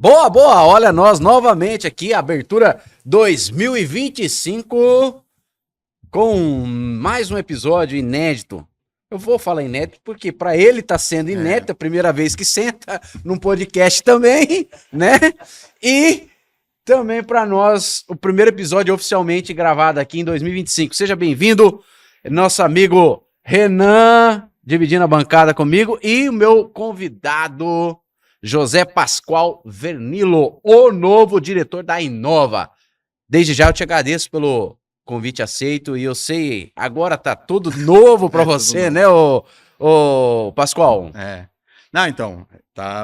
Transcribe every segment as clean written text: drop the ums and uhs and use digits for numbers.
Boa, boa! Olha nós novamente aqui, abertura 2025, com mais um episódio inédito. Eu vou falar inédito porque para ele tá sendo inédito, a primeira vez que senta num podcast também, né? E também para nós, o primeiro episódio oficialmente gravado aqui em 2025. Seja bem-vindo, nosso amigo Renan, dividindo a bancada comigo, e o meu convidado, José Pascoal Vernilo, o novo diretor da Inova. Desde já eu te agradeço pelo convite aceito e eu sei, agora tá tudo novo para você, né, ô Pascoal? Não, então,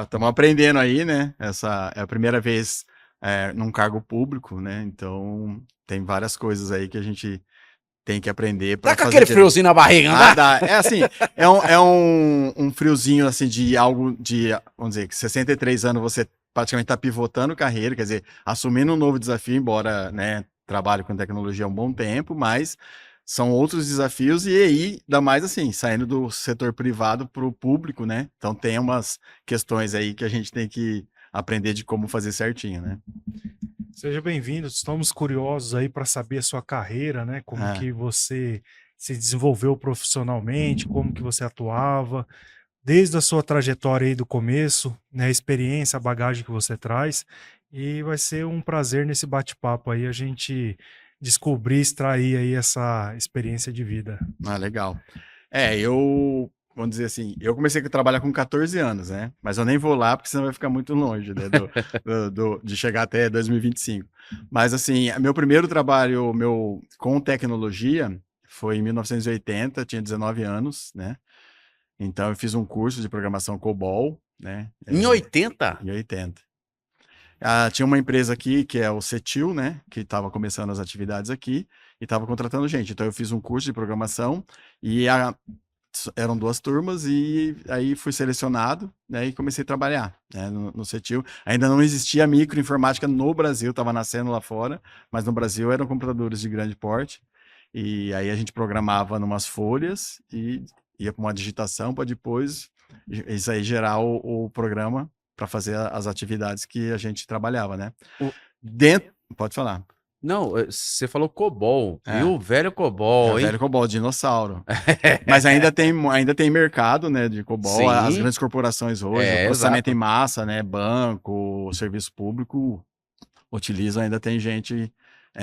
estamos aprendendo aí, né? Essa é a primeira vez num cargo público, né? Então, tem várias coisas aí que a gente tem que aprender para fazer. Tá com aquele friozinho na barriga, não dá? É assim, é um friozinho, assim, de algo de, vamos dizer, que 63 anos você praticamente tá pivotando carreira, quer dizer, assumindo um novo desafio, embora, né, trabalho com tecnologia há um bom tempo, mas são outros desafios, e aí, ainda mais assim, saindo do setor privado para o público, né? Então tem umas questões aí que a gente tem que aprender de como fazer certinho, né? Seja bem-vindo, estamos curiosos aí para saber a sua carreira, né? Como que você se desenvolveu profissionalmente, como que você atuava, desde a sua trajetória aí do começo, né? A experiência, a bagagem que você traz, e vai ser um prazer nesse bate-papo aí a gente descobrir, extrair aí essa experiência de vida. Ah, legal. Vamos dizer assim, eu comecei a trabalhar com 14 anos, né? Mas eu nem vou lá, porque senão vai ficar muito longe, né? De chegar até 2025. Mas, assim, meu primeiro trabalho com tecnologia foi em 1980, tinha 19 anos, né? Então, eu fiz um curso de programação COBOL, né? Em 80? Em 80. Tinha uma empresa aqui, que é o CETIL, né? Que estava começando as atividades aqui e estava contratando gente. Então, eu fiz um curso de programação e eram 2 turmas, e aí fui selecionado, né, e comecei a trabalhar, né, no CETIL. Ainda não existia microinformática no Brasil, estava nascendo lá fora, mas no Brasil eram computadores de grande porte, e aí a gente programava numas folhas e ia para uma digitação para depois isso aí gerar o programa para fazer as atividades que a gente trabalhava, né? Pode falar. Não, você falou COBOL, e o velho COBOL, o hein? velho COBOL, dinossauro. Mas ainda tem mercado, né, de COBOL. Sim. As grandes corporações hoje, o processamento em massa, né, banco, serviço público, utilizam, ainda tem gente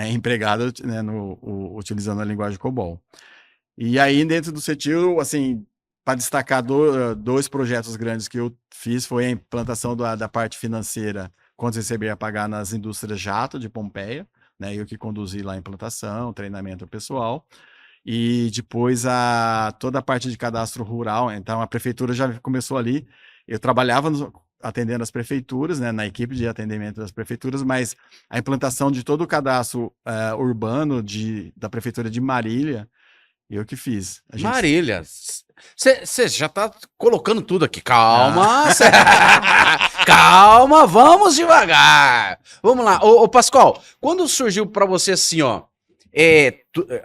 empregada, né, utilizando a linguagem COBOL. E aí, dentro do CETIL, assim, para destacar 2 projetos grandes que eu fiz, foi a implantação da parte financeira, quando receber a pagar nas indústrias jato de Pompeia, né, eu que conduzi lá a implantação, treinamento pessoal, e depois toda a parte de cadastro rural. Então a prefeitura já começou ali, eu trabalhava atendendo as prefeituras, né, na equipe de atendimento das prefeituras, mas a implantação de todo o cadastro urbano da prefeitura de Marília, eu que fiz. Marília, você já tá colocando tudo aqui. Calma, calma, vamos devagar. Vamos lá, ô Pascoal, quando surgiu para você assim, ó,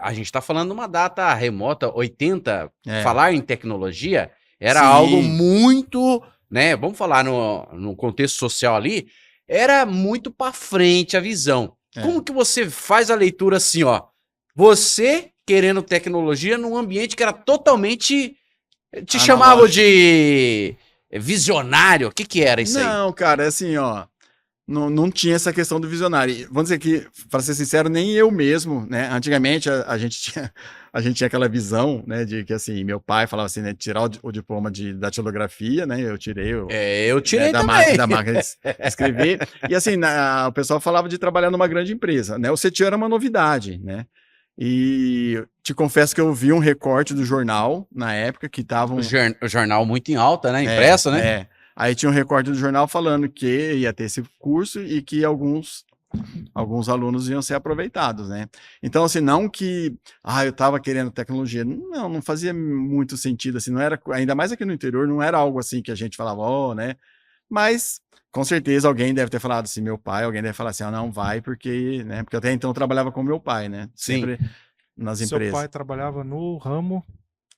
a gente tá falando de uma data remota, 80, falar em tecnologia era algo muito, né, vamos falar no contexto social ali, era muito para frente a visão. Como que você faz a leitura assim, ó, você querendo tecnologia num ambiente que era totalmente... Te chamavam de visionário? O que era isso aí? Não, cara, é assim, ó, não tinha essa questão do visionário. Vamos dizer que, para ser sincero, nem eu mesmo, né? Antigamente a gente tinha aquela visão, né, de que, assim, meu pai falava assim, né, tirar o diploma de datilografia, né? Eu tirei eu tirei também. Da máquina de escrever. E assim, o pessoal falava de trabalhar numa grande empresa, né? O CETIL era uma novidade, né? E te confesso que eu vi um recorte do jornal na época que tava o jornal muito em alta, né? Impresso, né? Aí tinha um recorte do jornal falando que ia ter esse curso e que alguns alunos iam ser aproveitados, né? Então, assim, não que eu estava querendo tecnologia, não fazia muito sentido, assim, não era, ainda mais aqui no interior, não era algo assim que a gente falava, né? Mas com certeza alguém deve ter falado assim, meu pai, alguém deve falar assim, não vai, porque, né? Porque até então eu trabalhava com meu pai, né? Sempre nas empresas. Seu pai trabalhava no ramo,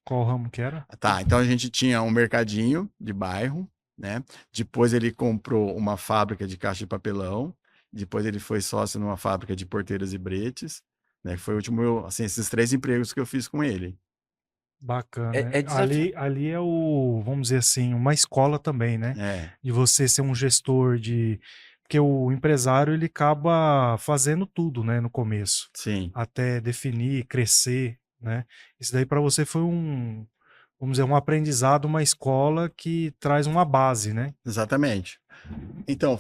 qual ramo que era? Tá, então a gente tinha um mercadinho de bairro, né? Depois ele comprou uma fábrica de caixa de papelão, depois ele foi sócio numa fábrica de porteiras e bretes, né? Foi o último, assim, esses 3 empregos que eu fiz com ele. Bacana. É Ali é vamos dizer assim, uma escola também, né? É, De você ser um gestor porque o empresário ele acaba fazendo tudo, né, no começo, sim, até definir, crescer, né? Isso daí para você foi vamos dizer, um aprendizado, uma escola que traz uma base, né? exatamente. Então,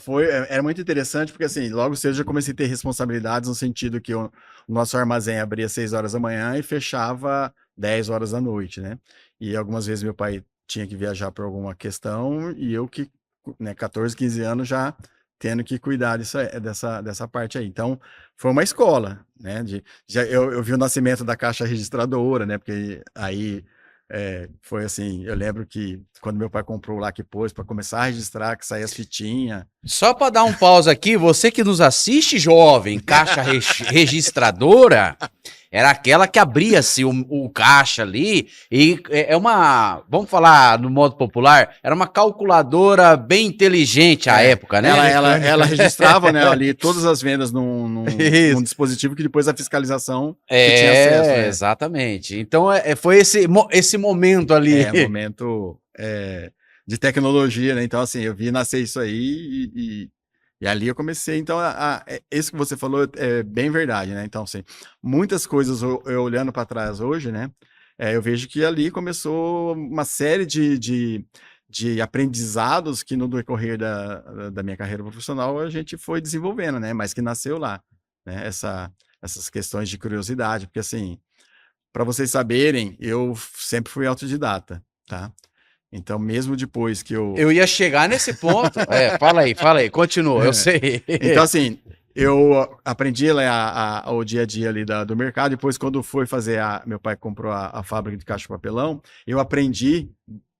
era muito interessante porque, assim, logo cedo eu já comecei a ter responsabilidades no sentido que o nosso armazém abria às 6 horas da manhã e fechava 10 horas da noite, né? E algumas vezes meu pai tinha que viajar por alguma questão e eu que, né, 14, 15 anos já tendo que cuidar dessa parte aí. Então, foi uma escola, né? Eu vi o nascimento da caixa registradora, né? Porque aí foi assim, eu lembro que quando meu pai comprou o Lacpos para começar a registrar, que saía as fitinhas. Só para dar um pause aqui, você que nos assiste, jovem, caixa registradora, era aquela que abria-se o caixa ali e vamos falar no modo popular, era uma calculadora bem inteligente à época, né? Ela registrava, né, ali todas as vendas num dispositivo que depois a fiscalização que tinha acesso. Né? Exatamente. Então foi esse momento ali. Momento de tecnologia, né? Então, assim, eu vi nascer isso aí e ali eu comecei. Então, isso que você falou é bem verdade, né? Então, assim, muitas coisas eu olhando para trás hoje, né? Eu vejo que ali começou uma série de aprendizados que no decorrer da minha carreira profissional a gente foi desenvolvendo, né? Mas que nasceu lá, né? Essas questões de curiosidade, porque assim, para vocês saberem, eu sempre fui autodidata, tá? Então, mesmo depois que eu... Eu ia chegar nesse ponto. Fala aí, continua, eu sei. Então, assim, eu aprendi o dia a dia ali do mercado, depois quando foi fazer, meu pai comprou a fábrica de caixa de papelão, eu aprendi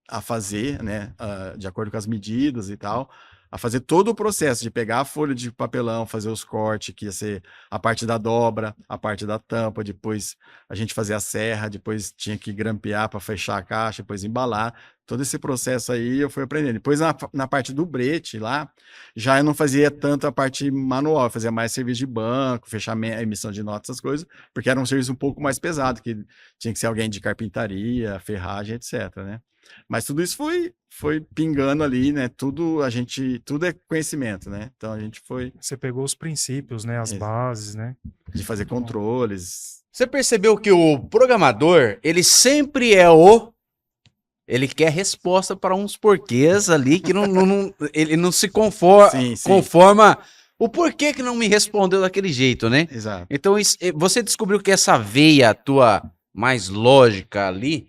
a fazer, né, de acordo com as medidas e tal, a fazer todo o processo de pegar a folha de papelão, fazer os cortes, que ia ser a parte da dobra, a parte da tampa, depois a gente fazia a serra, depois tinha que grampear para fechar a caixa, depois embalar. Todo esse processo aí eu fui aprendendo. Depois na parte do brete lá, já eu não fazia tanto a parte manual, eu fazia mais serviço de banco, fechamento, emissão de notas, essas coisas, porque era um serviço um pouco mais pesado, que tinha que ser alguém de carpintaria, ferragem, etc, né? Mas tudo isso foi pingando ali, né? Tudo é conhecimento, né? Então a gente foi... Você pegou os princípios, né? As bases, né? De fazer controles. Você percebeu que o programador, ele sempre ele quer resposta para uns porquês ali que ele não se conforma o porquê que não me respondeu daquele jeito, né? Exato. Então você descobriu que essa veia tua mais lógica ali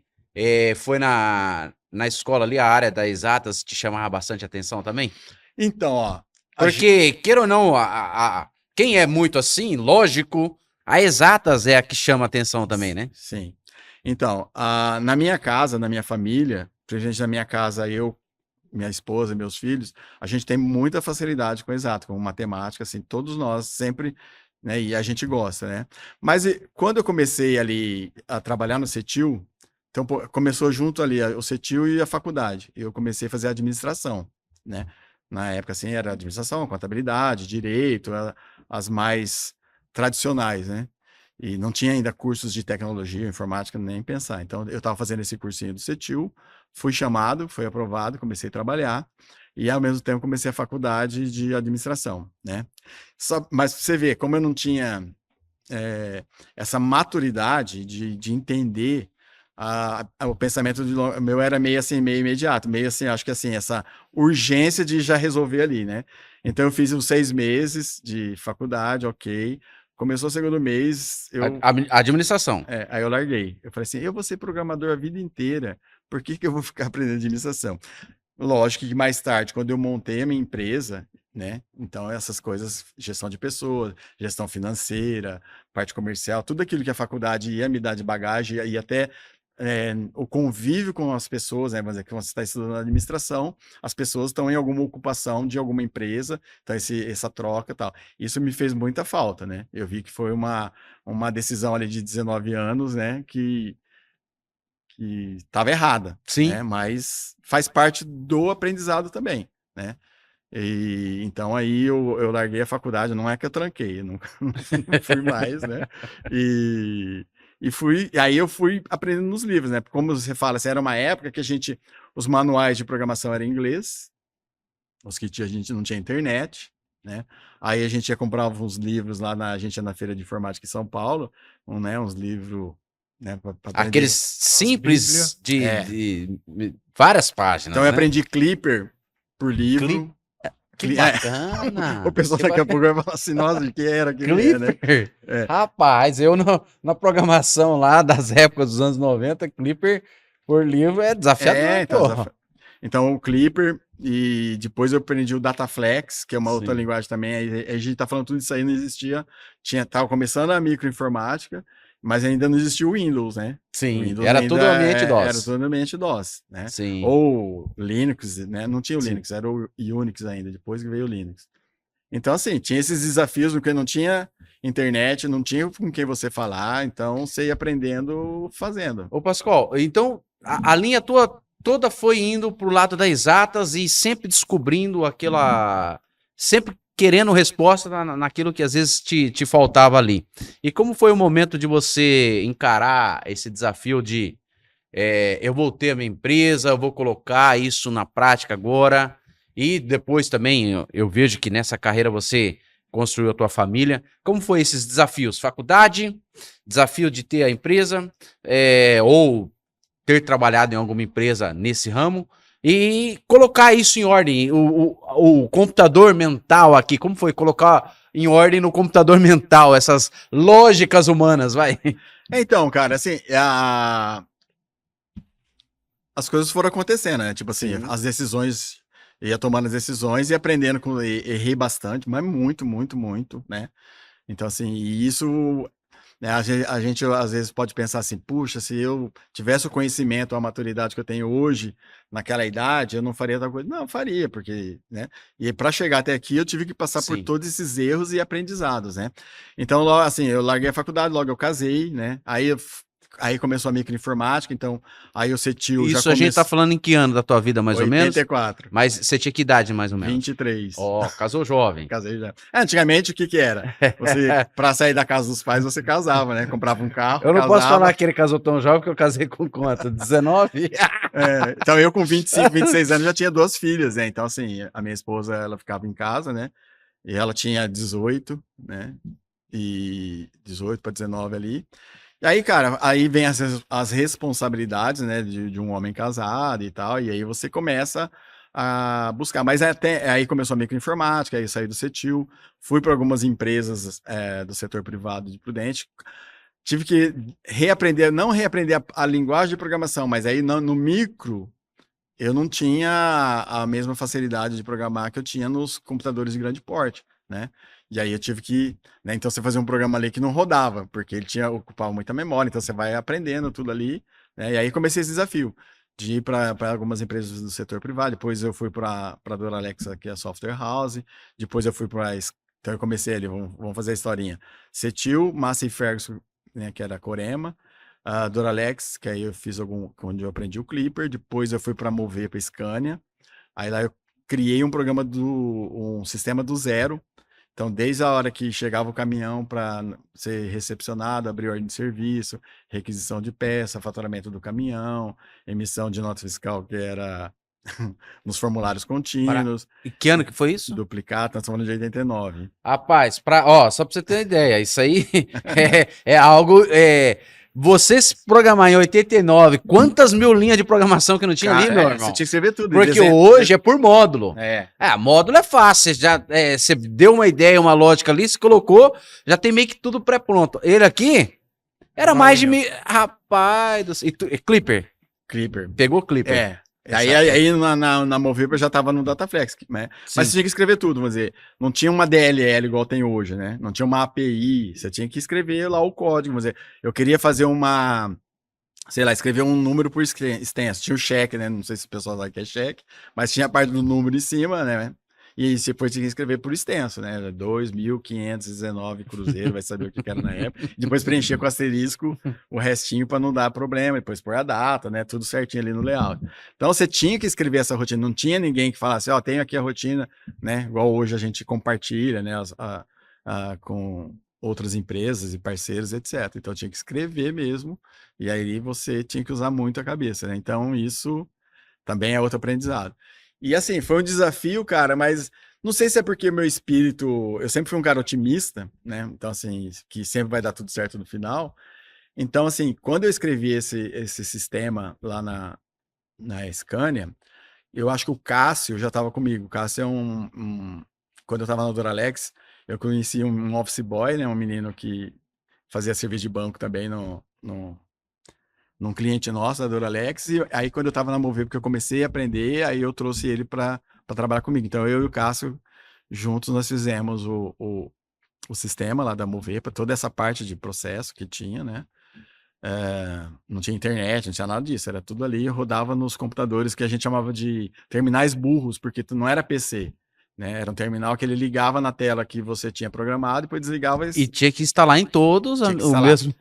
foi na escola ali, a área das exatas te chamava bastante atenção também? Então, ó... Porque, queira ou não, quem é muito assim, lógico, a exatas é a que chama atenção também, né? Sim. Então, na minha casa, na minha família, presente na minha casa, eu, minha esposa, meus filhos, a gente tem muita facilidade com exato, com matemática, assim, todos nós sempre, né, e a gente gosta, né? Mas quando eu comecei ali a trabalhar no CETIL, então começou junto ali o CETIL e a faculdade, eu comecei a fazer administração, né? Na época, assim, era administração, contabilidade, direito, as mais tradicionais, né? E não tinha ainda cursos de tecnologia, informática, nem pensar. Então, eu estava fazendo esse cursinho do CETIL, fui chamado, fui aprovado, comecei a trabalhar, e ao mesmo tempo comecei a faculdade de administração, né? Mas você vê, como eu não tinha essa maturidade de entender o pensamento meu era meio assim, meio imediato, meio assim, acho que assim, essa urgência de já resolver ali, né? Então eu fiz uns 6 meses de faculdade, ok. Começou o segundo mês, Administração. aí eu larguei. Eu falei assim, eu vou ser programador a vida inteira, por que eu vou ficar aprendendo administração? Lógico que mais tarde, quando eu montei a minha empresa, né? Então, essas coisas, gestão de pessoas, gestão financeira, parte comercial, tudo aquilo que a faculdade ia me dar de bagagem e até o convívio com as pessoas, né? Vamos dizer que você está estudando administração, as pessoas estão em alguma ocupação de alguma empresa, então essa troca e tal. Isso me fez muita falta, né? Eu vi que foi uma decisão ali de 19 anos, né? Que estava errada. Sim. Né? Mas faz parte do aprendizado também, né? E, então aí eu larguei a faculdade, não é que eu tranquei, não fui mais, né? E aí eu fui aprendendo nos livros, né? Como você fala, assim, era uma época que os manuais de programação eram em inglês, a gente não tinha internet, né? Aí a gente ia comprar uns livros lá a gente ia na Feira de Informática em São Paulo, né? Uns livros, né? Pra Aqueles simples de várias páginas. Então eu aprendi Clipper por livro. Que bacana! O pessoal daqui a pouco vai falar assim, nossa, o que era aquilo? Clipper? Né? Rapaz, eu na programação lá das épocas dos anos 90, Clipper por livro é desafiador. Então o Clipper, e depois eu aprendi o Dataflex, que é uma outra linguagem também. Aí a gente tá falando tudo isso aí, não existia. Tava começando a microinformática, mas ainda não existia o Windows, né? Sim, Windows era tudo ambiente DOS. Era tudo ambiente DOS, né? Sim. Ou Linux, né? Não tinha o Linux, era o Unix ainda, depois que veio o Linux. Então, assim, tinha esses desafios, porque não tinha internet, não tinha com quem você falar, então você ia aprendendo fazendo. Ô, Pascoal, então a linha tua toda foi indo pro lado das exatas e sempre descobrindo sempre querendo resposta naquilo que às vezes te faltava ali. E como foi o momento de você encarar esse desafio de eu vou ter a minha empresa, eu vou colocar isso na prática agora, e depois também eu vejo que nessa carreira você construiu a tua família. Como foi esses desafios? Faculdade, desafio de ter a empresa, ou ter trabalhado em alguma empresa nesse ramo, e colocar isso em ordem, o computador mental aqui, como foi colocar em ordem no computador mental, essas lógicas humanas, vai? Então, cara, assim, as coisas foram acontecendo, né? Tipo assim, as decisões, ia tomando as decisões e aprendendo, errei bastante, mas muito, muito, muito, né? Então, assim, isso... Né, a gente às vezes pode pensar assim, puxa, se eu tivesse o conhecimento, a maturidade que eu tenho hoje, naquela idade, eu não faria tal coisa. Não, faria, porque, né? E para chegar até aqui, eu tive que passar por todos esses erros e aprendizados, né? Então, assim, eu larguei a faculdade, logo eu casei, né? Aí começou a microinformática, então aí o CETIL já a gente tá falando em que ano da tua vida, mais 84. ou menos? Mas você tinha que idade, mais ou menos? 23. Ó, casou jovem. Casei já. Antigamente, o que era? Você, pra sair da casa dos pais, você casava, né? Comprava um carro, eu não posso falar que ele casou tão jovem, porque eu casei com quanto? 19? Então eu com 25, 26 anos já tinha 2 filhas, né? Então assim, a minha esposa, ela ficava em casa, né? E ela tinha 18, né? E 18 para 19 ali. E aí, cara, aí vem as responsabilidades, né, de um homem casado e tal, e aí você começa a buscar. Mas até aí começou a microinformática, aí eu saí do CETIL, fui para algumas empresas do setor privado de Prudente, tive que não reaprender a linguagem de programação, mas aí no micro eu não tinha a mesma facilidade de programar que eu tinha nos computadores de grande porte, né? E aí eu tive que, né, então você fazia um programa ali que não rodava, porque ele ocupava muita memória, então você vai aprendendo tudo ali, né? E aí comecei esse desafio de ir para algumas empresas do setor privado, depois eu fui para a Duralex, que é a Software House, depois eu fui para... Então eu comecei ali, vamos fazer a historinha. CETIL, Massey Ferguson, né, que era a Corema, a Duralex, que aí eu fiz onde eu aprendi o Clipper, depois eu fui para Mover, para Scania, aí lá eu criei um sistema do zero. Então, desde a hora que chegava o caminhão para ser recepcionado, abrir ordem de serviço, requisição de peça, faturamento do caminhão, emissão de nota fiscal, que era nos formulários contínuos. E que ano que foi isso? Duplicado, nós estamos falando de 89. Rapaz, só para você ter uma ideia, isso aí é algo... Você se programar em 89, quantas mil linhas de programação que não tinha ali, meu irmão? Você tinha que escrever tudo. Porque hoje é por módulo. Módulo é fácil. Você deu uma ideia, uma lógica ali, se colocou, já tem meio que tudo pré-pronto. Ele aqui era mais de mil. Rapaz do céu. Clipper? Clipper. Pegou Clipper. Aí na Movipa já estava no Dataflex, né? Mas você tinha que escrever tudo, vamos dizer. Não tinha uma DLL igual tem hoje, né? Não tinha uma API. Você tinha que escrever lá o código, vamos dizer. Eu queria fazer escrever um número por extenso. Tinha o cheque, né? Não sei se o pessoal sabe que é cheque, mas tinha a parte do número em cima, né? E depois tinha que escrever por extenso, né? 2.519 cruzeiro, vai saber o que era na época. Depois preencher com asterisco o restinho para não dar problema, depois pôr a data, né? Tudo certinho ali no layout. Então você tinha que escrever essa rotina, não tinha ninguém que falasse, ó, tenho aqui a rotina, né? Igual hoje a gente compartilha, né? Com outras empresas e parceiros, etc. Então tinha que escrever mesmo, e aí você tinha que usar muito a cabeça, né? Então isso também é outro aprendizado. E assim, foi um desafio, cara, mas não sei se é porque meu espírito, eu sempre fui um cara otimista, né? Então assim, que sempre vai dar tudo certo no final. Então assim, quando eu escrevi esse sistema lá na Scania, eu acho que o Cássio já estava comigo. O Cássio é quando eu estava na Duralex, eu conheci um office boy, né? Um menino que fazia serviço de banco também num cliente nosso da Duralex. E aí, quando eu estava na Mover, porque eu comecei a aprender, aí eu trouxe ele para trabalhar comigo. Então, eu e o Cássio, juntos, nós fizemos o sistema lá da Mover, para toda essa parte de processo que tinha, né? Não tinha internet, não tinha nada disso, era tudo ali, rodava nos computadores que a gente chamava de terminais burros, porque não era PC, né? Era um terminal que ele ligava na tela que você tinha programado, depois desligava e tinha que instalar em todos o mesmo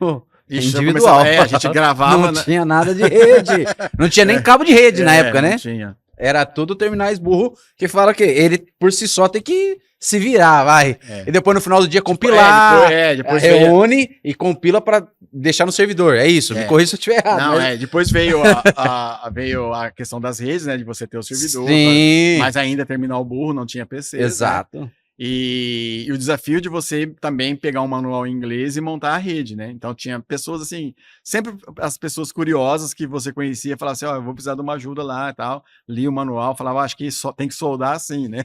individual. A gente gravava. Não tinha nada de rede, não tinha nem cabo de rede na época, né? Não tinha. Era tudo terminais burro, que fala que ele por si só tem que se virar, vai. E depois no final do dia compilar, depois reúne e compila para deixar no servidor. É isso, me corrija se eu estiver errado. Não, depois veio veio a questão das redes, né? De você ter o servidor. Sim. Mas ainda terminal burro, não tinha PC. Exato. Né? E o desafio de você também pegar um manual em inglês e montar a rede, né? Então tinha pessoas assim, sempre as pessoas curiosas que você conhecia falavam assim, eu vou precisar de uma ajuda lá e tal. Li o manual, falava, acho que tem que soldar assim, né?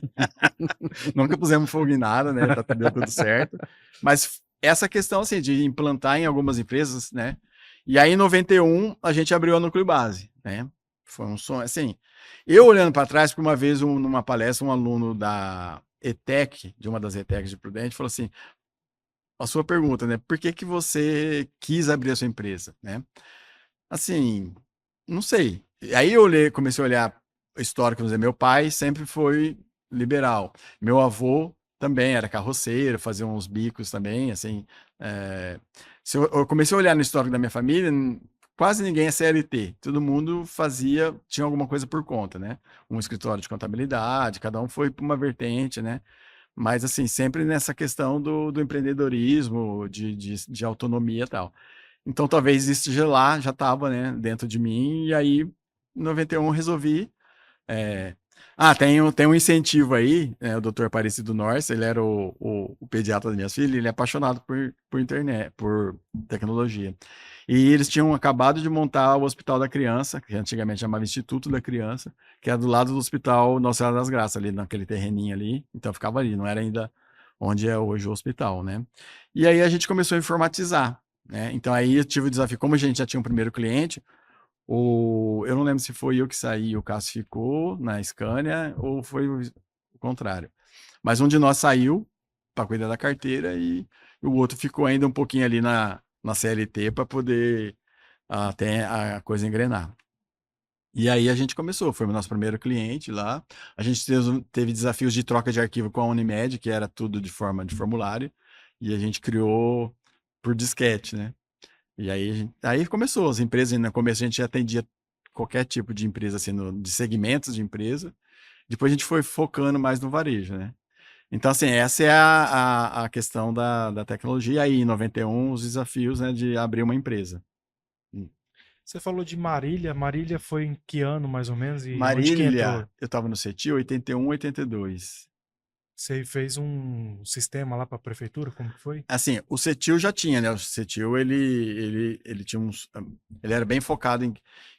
Nunca pusemos fogo em nada, né? Deu tudo certo. Mas essa questão assim, de implantar em algumas empresas, né? E aí em 91 a gente abriu a Núcleo Base, né? Foi um sonho, assim, eu olhando para trás, por uma vez numa palestra, um aluno da ETEC, de uma das ETECs de Prudente, falou assim, a sua pergunta, né, por que você quis abrir a sua empresa, né? Assim, não sei. Aí eu comecei a olhar o histórico, vamos dizer, meu pai sempre foi liberal, meu avô também era carroceiro, fazia uns bicos também, assim, eu comecei a olhar no histórico da minha família, quase ninguém é CLT, todo mundo tinha alguma coisa por conta, né? Um escritório de contabilidade, cada um foi para uma vertente, né? Mas, assim, sempre nessa questão do empreendedorismo, de autonomia e tal. Então, talvez isso já estava, né, dentro de mim, e aí, em 91, eu resolvi. Tem um incentivo aí, né, o Dr. Aparecido Norce, ele era o pediatra das minhas filhas, ele é apaixonado por internet, por tecnologia. E eles tinham acabado de montar o Hospital da Criança, que antigamente chamava Instituto da Criança, que era do lado do Hospital Nossa Senhora das Graças, ali naquele terreninho ali. Então ficava ali, não era ainda onde é hoje o hospital, né? E aí a gente começou a informatizar, né? Então aí eu tive o desafio, como a gente já tinha um primeiro cliente, eu não lembro se foi eu que saí e o Cássio ficou na Scania ou foi o contrário. Mas um de nós saiu para cuidar da carteira e o outro ficou ainda um pouquinho ali na CLT para poder até a coisa engrenar. E aí a gente começou, foi o nosso primeiro cliente lá. A gente teve desafios de troca de arquivo com a Unimed, que era tudo de forma de formulário, e a gente criou por disquete, né? E aí começou, as empresas, no começo a gente atendia qualquer tipo de empresa, assim, de segmentos de empresa. Depois a gente foi focando mais no varejo, né? Então, assim, essa é a questão da tecnologia. Aí, em 91, os desafios, né, de abrir uma empresa. Você falou de Marília. Marília foi em que ano, mais ou menos? E Marília, eu estava no CETI, 81, 82. Você fez um sistema lá para a prefeitura? Como que foi? Assim, o CETIL já tinha, né? O CETIL, ele tinha ele era bem focado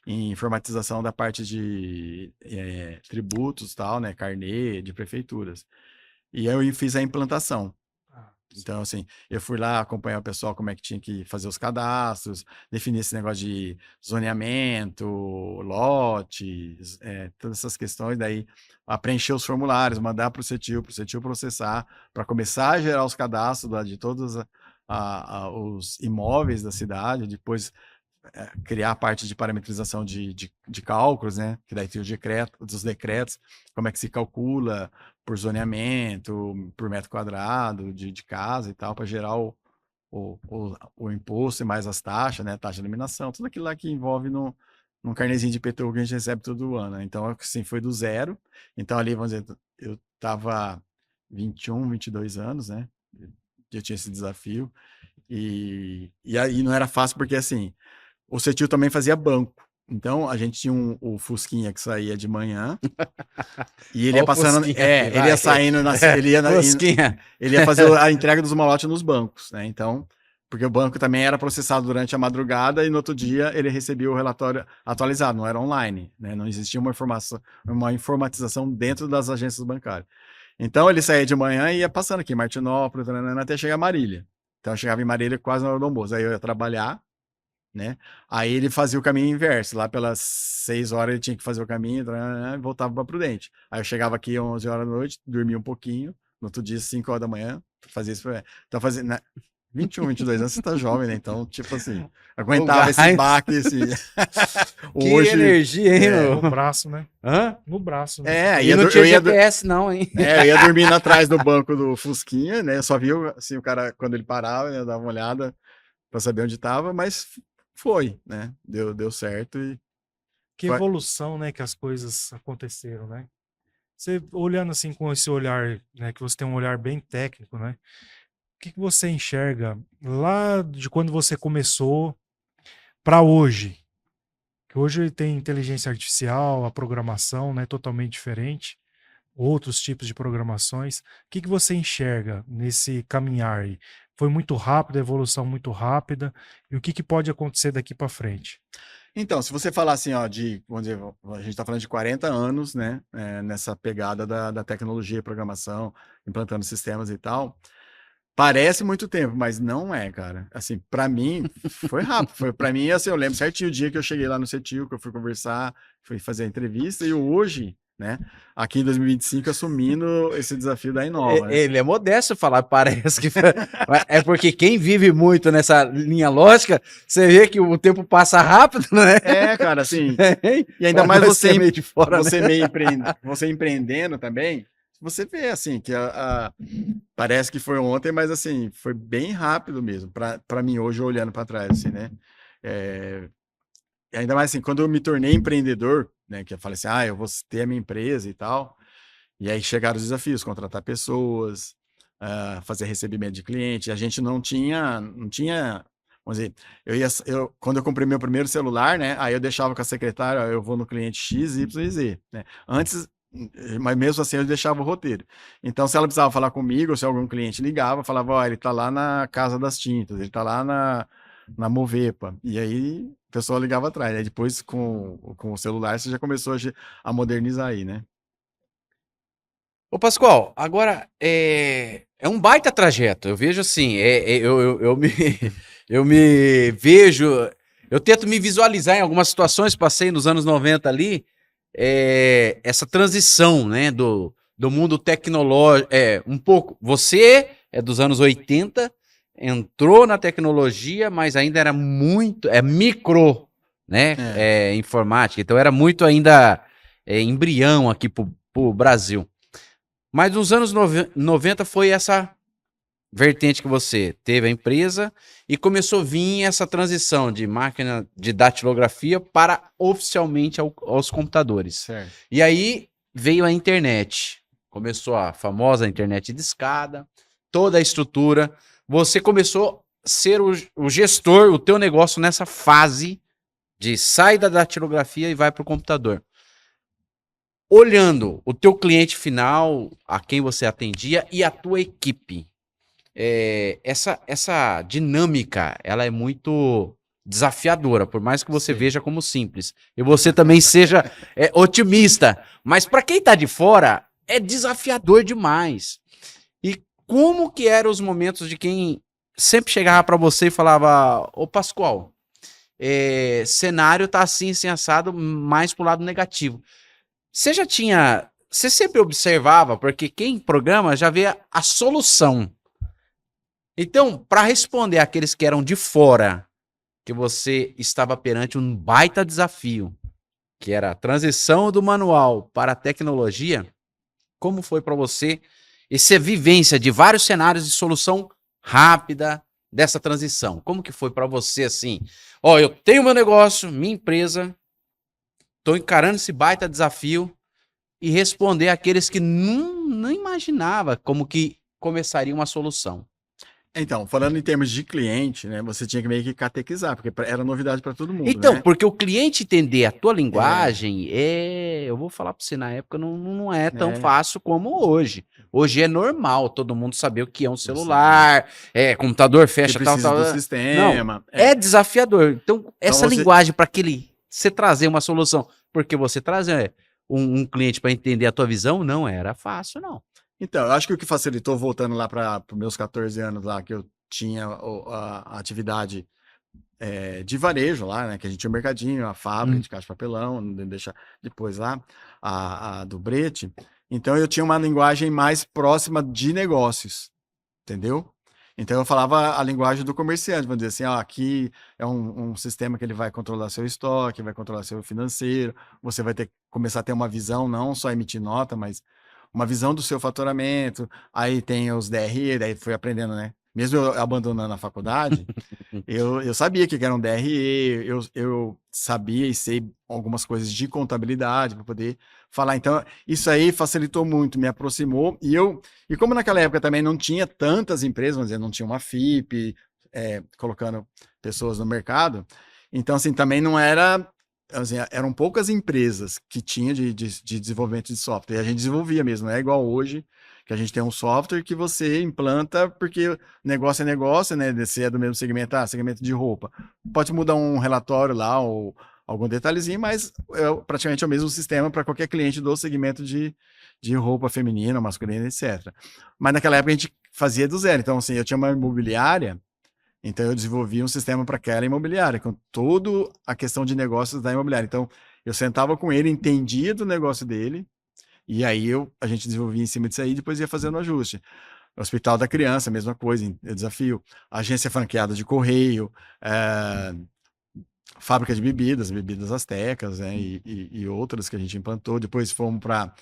em informatização da parte de tributos, tal, né? Carnê, de prefeituras. E aí eu fiz a implantação. Então, assim, eu fui lá acompanhar o pessoal como é que tinha que fazer os cadastros, definir esse negócio de zoneamento, lotes, todas essas questões, daí preencher os formulários, mandar para o CETIL processar, para começar a gerar os cadastros de todos os imóveis da cidade, depois criar a parte de parametrização de cálculos, né? Que daí tem os decretos, como é que se calcula, por zoneamento, por metro quadrado de casa e tal, para gerar o imposto e mais as taxas, né? Taxa de iluminação, tudo aquilo lá que envolve num carnezinho de IPTU que a gente recebe todo ano, né? Então, assim, foi do zero. Então, ali, vamos dizer, eu tava 21, 22 anos, né? Eu tinha esse desafio. E aí não era fácil porque, assim, o CETIL também fazia banco. Então, a gente tinha o Fusquinha que saía de manhã e ele ia passando... ele ia saindo... ele ia fazer a entrega dos malotes nos bancos, né? Então, porque o banco também era processado durante a madrugada e no outro dia ele recebia o relatório atualizado, não era online, né? Não existia uma informatização dentro das agências bancárias. Então, ele saía de manhã e ia passando aqui, Martinópolis, até chegar a Marília. Então, eu chegava em Marília quase na hora do almoço. Aí eu ia trabalhar, né? Aí ele fazia o caminho inverso. Lá pelas 6 horas ele tinha que fazer o caminho e voltava para Prudente. Aí eu chegava aqui às 11 horas da noite, dormia um pouquinho. No outro dia, 5 horas da manhã, fazia isso. Então, fazia... 21, 22 anos, você tá jovem, né? Então, tipo assim, aguentava esse baque, Que hoje... energia, hein? No braço, né? Hã? No braço. Né? E não tinha GPS, não, hein? Eu ia dormindo atrás do banco do Fusquinha, né? Eu só via, assim, o cara, quando ele parava, eu dava uma olhada pra saber onde tava, mas foi, né? Deu certo e... Que evolução, né? Que as coisas aconteceram, né? Você olhando assim com esse olhar, né? Que você tem um olhar bem técnico, né? O que você enxerga lá de quando você começou para hoje? Que hoje tem inteligência artificial, a programação, né, totalmente diferente, outros tipos de programações. O que você enxerga nesse caminhar aí? Foi muito rápido, a evolução muito rápida, e o que pode acontecer daqui para frente? Então, se você falar assim, ó, vamos dizer, a gente está falando de 40 anos, né, nessa pegada da tecnologia, programação, implantando sistemas e tal. Parece muito tempo, mas não é, cara. Assim, pra mim, foi rápido. Pra mim, assim, eu lembro certinho o dia que eu cheguei lá no CETIL, que eu fui conversar, fui fazer a entrevista, e hoje, né, aqui em 2025, assumindo esse desafio da Inova. Né? Ele é modesto falar, parece que... é porque quem vive muito nessa linha lógica, você vê que o tempo passa rápido, né? Cara, assim... E ainda mais você meio de fora, você você empreendendo também... Você vê, assim, que parece que foi ontem, mas, assim, foi bem rápido mesmo, para mim, hoje, olhando para trás, assim, né? Ainda mais, assim, quando eu me tornei empreendedor, né, que eu falei assim, eu vou ter a minha empresa e tal, e aí chegaram os desafios, contratar pessoas, fazer recebimento de cliente, a gente não tinha, vamos dizer, quando eu comprei meu primeiro celular, né, aí eu deixava com a secretária, eu vou no cliente X, Y e Z, né? Antes... Mas mesmo assim eu deixava o roteiro. Então, se ela precisava falar comigo, ou se algum cliente ligava, falava, ele tá lá na Casa das Tintas, ele tá lá na Movepa. E aí o pessoal ligava atrás. Aí depois, com o celular, você já começou a modernizar aí, né? Ô, Pascoal, agora é um baita trajeto. Eu vejo assim, eu me vejo, eu tento me visualizar em algumas situações, passei nos anos 90 ali, essa transição, né, do mundo tecnológico, um pouco, você é dos anos 80, entrou na tecnologia, mas ainda era muito, micro, né, informática, então era muito ainda embrião aqui pro Brasil. Mas nos anos 90 foi essa vertente que você teve a empresa e começou a vir essa transição de máquina de datilografia para oficialmente aos computadores. Certo. E aí veio a internet. Começou a famosa internet de escada, toda a estrutura. Você começou a ser o gestor, o teu negócio nessa fase de sai da datilografia e vai para o computador. Olhando o teu cliente final, a quem você atendia e a tua equipe, essa dinâmica, ela é muito desafiadora, por mais que você veja como simples. E você também seja otimista. Mas para quem está de fora, é desafiador demais. E como que eram os momentos de quem sempre chegava para você e falava, ô Pascoal, cenário tá assim assado, mais pro lado negativo. Você sempre observava, porque quem programa já vê a solução. Então, para responder àqueles que eram de fora, que você estava perante um baita desafio, que era a transição do manual para a tecnologia, como foi para você essa vivência de vários cenários de solução rápida dessa transição? Como que foi para você assim? Ó, eu tenho meu negócio, minha empresa, tô encarando esse baita desafio e responder àqueles que não imaginava como que começaria uma solução. Então, falando em termos de cliente, né, você tinha que meio que catequizar, porque era novidade para todo mundo, Então, né? porque o cliente entender a tua linguagem, eu vou falar para você, na época não é tão fácil como hoje. Hoje é normal todo mundo saber o que é um celular, computador fecha, tal. Do sistema. Não, é desafiador. Então, essa linguagem para você trazer uma solução, porque você trazer um cliente para entender a tua visão, não era fácil, não. Então, eu acho que o que facilitou, voltando lá para os meus 14 anos lá, que eu tinha a atividade de varejo lá, né? Que a gente tinha um mercadinho, a fábrica de caixa de papelão, deixa depois lá, a do Brete. Então, eu tinha uma linguagem mais próxima de negócios, entendeu? Então, eu falava a linguagem do comerciante, vamos dizer assim, aqui é um sistema que ele vai controlar seu estoque, vai controlar seu financeiro, você vai começar a ter uma visão, não só emitir nota, mas uma visão do seu faturamento, aí tem os DRE, daí fui aprendendo, né? Mesmo eu abandonando a faculdade, eu sabia que era um DRE, eu sabia e sei algumas coisas de contabilidade para poder falar. Então, isso aí facilitou muito, me aproximou. E como naquela época também não tinha tantas empresas, vamos dizer, não tinha uma FIP, colocando pessoas no mercado, então, assim, também não era... Assim, eram poucas empresas que tinham de desenvolvimento de software, e a gente desenvolvia mesmo, não é igual hoje, que a gente tem um software que você implanta, porque negócio é negócio, né, se é do mesmo segmento, segmento de roupa, pode mudar um relatório lá, ou algum detalhezinho, mas praticamente é o mesmo sistema para qualquer cliente do segmento de roupa feminina, masculina, etc. Mas naquela época a gente fazia do zero, então assim, eu tinha uma imobiliária. Então, eu desenvolvi um sistema para aquela imobiliária, com toda a questão de negócios da imobiliária. Então, eu sentava com ele, entendia do negócio dele, e aí a gente desenvolvia em cima disso aí, e depois ia fazendo o ajuste. Hospital da Criança, mesma coisa, desafio. Agência franqueada de correio, fábrica de bebidas astecas, né, e outras que a gente implantou. Depois fomos para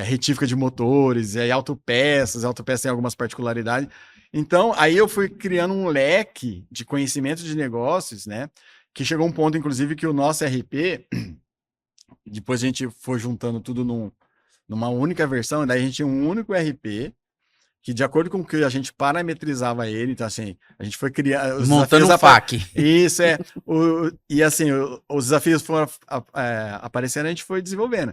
retífica de motores, e aí autopeças tem algumas particularidades. Então, aí eu fui criando um leque de conhecimento de negócios, né? Que chegou um ponto, inclusive, que o nosso RP, depois a gente foi juntando tudo numa única versão, e daí a gente tinha um único RP, que de acordo com o que a gente parametrizava ele, então assim, a gente foi criar... Montando um FAQ. Isso, e assim, os desafios foram aparecendo, a gente foi desenvolvendo.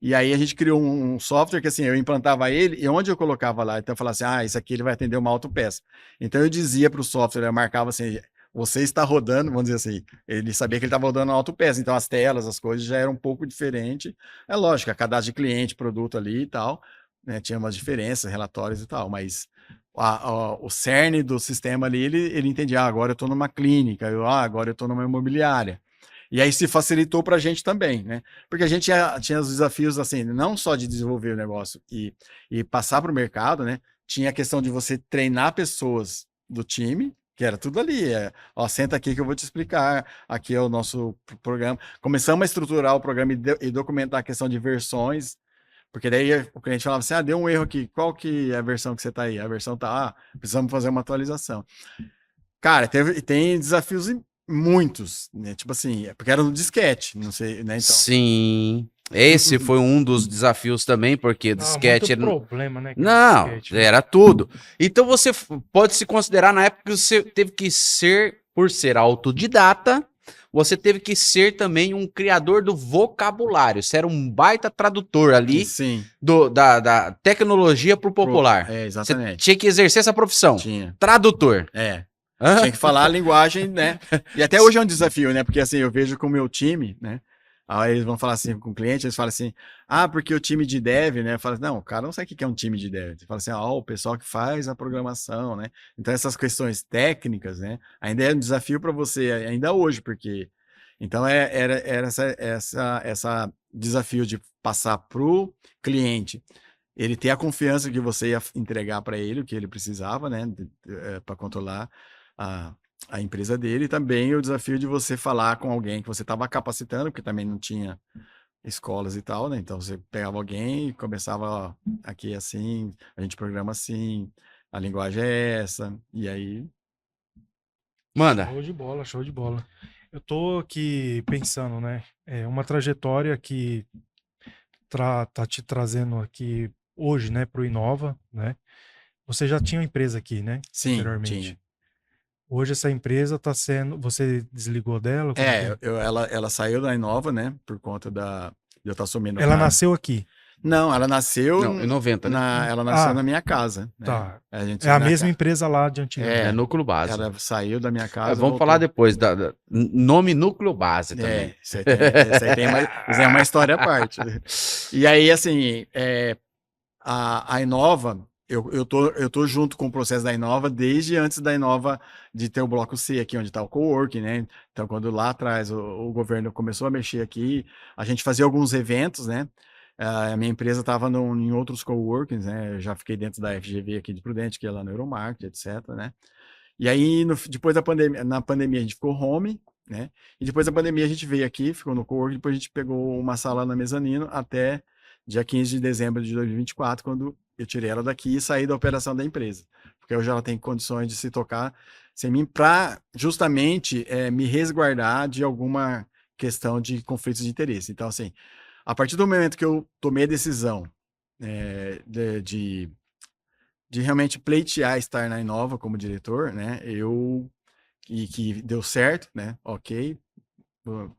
E aí a gente criou um software que assim, eu implantava ele e onde eu colocava lá, então eu falava assim, isso aqui ele vai atender uma autopeça. Então eu dizia para o software, eu marcava assim, você está rodando, vamos dizer assim, ele sabia que ele estava rodando uma autopeça, então as telas, as coisas já eram um pouco diferentes. É lógico, a cadastro de cliente, produto ali e tal, né, tinha umas diferenças, relatórios e tal, mas o cerne do sistema ali, ele entendia, agora eu estou numa clínica, agora eu estou numa imobiliária. E aí se facilitou para a gente também, né? Porque a gente tinha os desafios, assim, não só de desenvolver o negócio e passar para o mercado, né? Tinha a questão de você treinar pessoas do time, que era tudo ali. Senta aqui que eu vou te explicar. Aqui é o nosso programa. Começamos a estruturar o programa e documentar a questão de versões, porque daí o cliente falava assim, deu um erro aqui, qual que é a versão que você está aí? A versão tá, precisamos fazer uma atualização. Cara, tem desafios muitos, né? Tipo assim, porque era no disquete, não sei, né? Então... Sim. Esse foi um dos desafios também, porque disquete... Muito problema, né? Não, disquete, era tudo. Então você pode se considerar, na época que você teve que ser, por ser autodidata, você teve que ser também um criador do vocabulário. Você era um baita tradutor ali. Sim. Da tecnologia pro popular. Exatamente. Você tinha que exercer essa profissão. Tinha. Tradutor. Tinha que falar a linguagem, né? E até hoje é um desafio, né? Porque assim, eu vejo com o meu time, né? Aí eles vão falar assim com o cliente, eles falam assim, porque o time de dev, né? Fala, não, o cara não sabe o que é um time de dev. Ele fala assim, o pessoal que faz a programação, né? Então essas questões técnicas, né? Ainda é um desafio para você, ainda hoje, porque... Então era essa desafio de passar pro cliente, ele ter a confiança que você ia entregar para ele, o que ele precisava, né? Para controlar a empresa dele, e também o desafio de você falar com alguém que você estava capacitando, porque também não tinha escolas e tal, né? Então você pegava alguém e começava aqui assim, a gente programa assim, a linguagem é essa, e aí... Manda. Show de bola, show de bola. Eu tô aqui pensando, né? É uma trajetória que tá te trazendo aqui hoje, né, pro Inova, né? Você já tinha uma empresa aqui, né? Sim, Anteriormente. tinha. Hoje essa empresa tá sendo. Você desligou dela? Como que é? Ela saiu da Inova, né? Por conta de eu estar assumindo o Ela cargo. nasceu aqui. Não, ela nasceu Não, em 90, né? ela nasceu na Ah, minha casa, né? tá. A gente É a na mesma ca- empresa lá de É É, antigamente. núcleo base. ela saiu da minha casa, Vamos falar voltou. depois nome núcleo base também. Isso aí é uma história à parte. E aí, assim, a Inova, eu tô junto com o processo da Inova desde antes da Inova de ter o bloco C aqui, onde está o coworking, né? Então, quando lá atrás o governo começou a mexer aqui, a gente fazia alguns eventos, né? A minha empresa estava em outros coworkings, né? Eu já fiquei dentro da FGV aqui de Prudente, que é lá no Euromarket, etc, né? E aí, depois da pandemia, na pandemia a gente ficou home, né? E depois da pandemia a gente veio aqui, ficou no coworking, depois a gente pegou uma sala na mezanino até dia 15 de dezembro de 2024, quando eu tirei ela daqui e saí da operação da empresa. Porque hoje ela tem condições de se tocar sem mim, para justamente me resguardar de alguma questão de conflitos de interesse. Então, assim, a partir do momento que eu tomei a decisão de realmente pleitear estar na Inova como diretor, né? E que deu certo, né? Ok,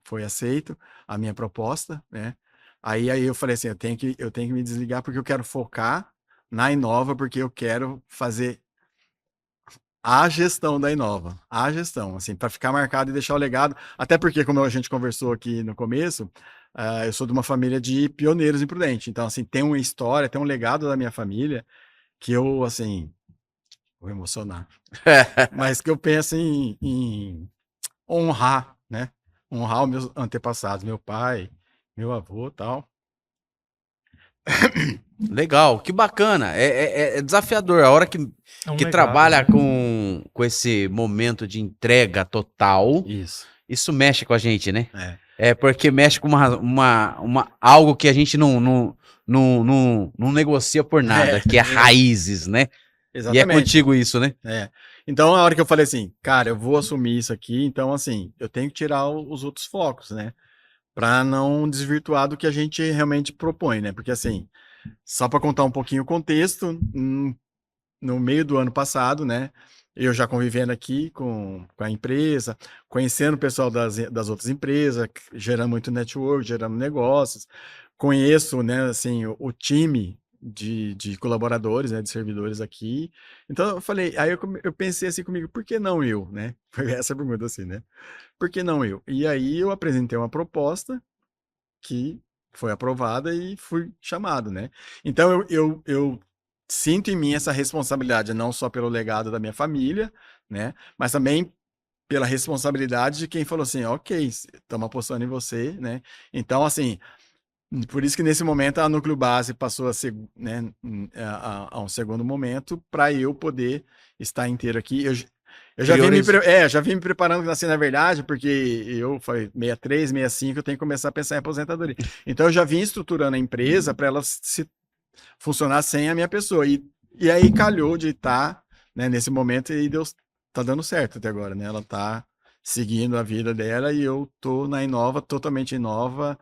foi aceito a minha proposta, né? Aí eu falei assim, eu tenho que me desligar porque eu quero focar na Inova, porque eu quero fazer a gestão da Inova, a gestão, assim, para ficar marcado e deixar o legado. Até porque, como a gente conversou aqui no começo, eu sou de uma família de pioneiros em Prudente. Então, assim, tem uma história, tem um legado da minha família que eu, assim, vou emocionar. Mas que eu penso em honrar, né? Honrar os meus antepassados, meu pai, meu avô, tal. Legal, que bacana. É desafiador. A hora É um que legado, trabalha né? com esse momento de entrega total, Isso. isso mexe com a gente, né? É. É porque mexe com algo que a gente não negocia por nada, que é raízes, né? E é Exatamente. contigo isso, né? Então, a hora que eu falei assim, cara, eu vou assumir isso aqui, então, assim, eu tenho que tirar os outros focos, né? Para não desvirtuar do que a gente realmente propõe, né? Porque, assim, só para contar um pouquinho o contexto, no meio do ano passado, né? Eu já convivendo aqui com a empresa, conhecendo o pessoal das outras empresas, gerando muito network, gerando negócios. Conheço, né, assim, o time de colaboradores, né, de servidores aqui. Então eu falei, aí eu pensei assim comigo, por que não eu, né? Foi essa a pergunta assim, né? Por que não eu? E aí eu apresentei uma proposta que foi aprovada e fui chamado, né? Então eu sinto em mim essa responsabilidade, não só pelo legado da minha família, né? Mas também pela responsabilidade de quem falou assim, ok, estamos apostando em você, né? Então, assim, por isso que nesse momento a Núcleo Base passou a ser, né, a um segundo momento para eu poder estar inteiro aqui. Eu já já vim me preparando, assim, na verdade, porque eu falei 63, 65, eu tenho que começar a pensar em aposentadoria. Então eu já vim estruturando a empresa para ela se funcionar sem a minha pessoa. E aí calhou de estar, né, nesse momento e Deus tá dando certo até agora, né? Ela tá seguindo a vida dela e eu tô na Inova, totalmente Inova,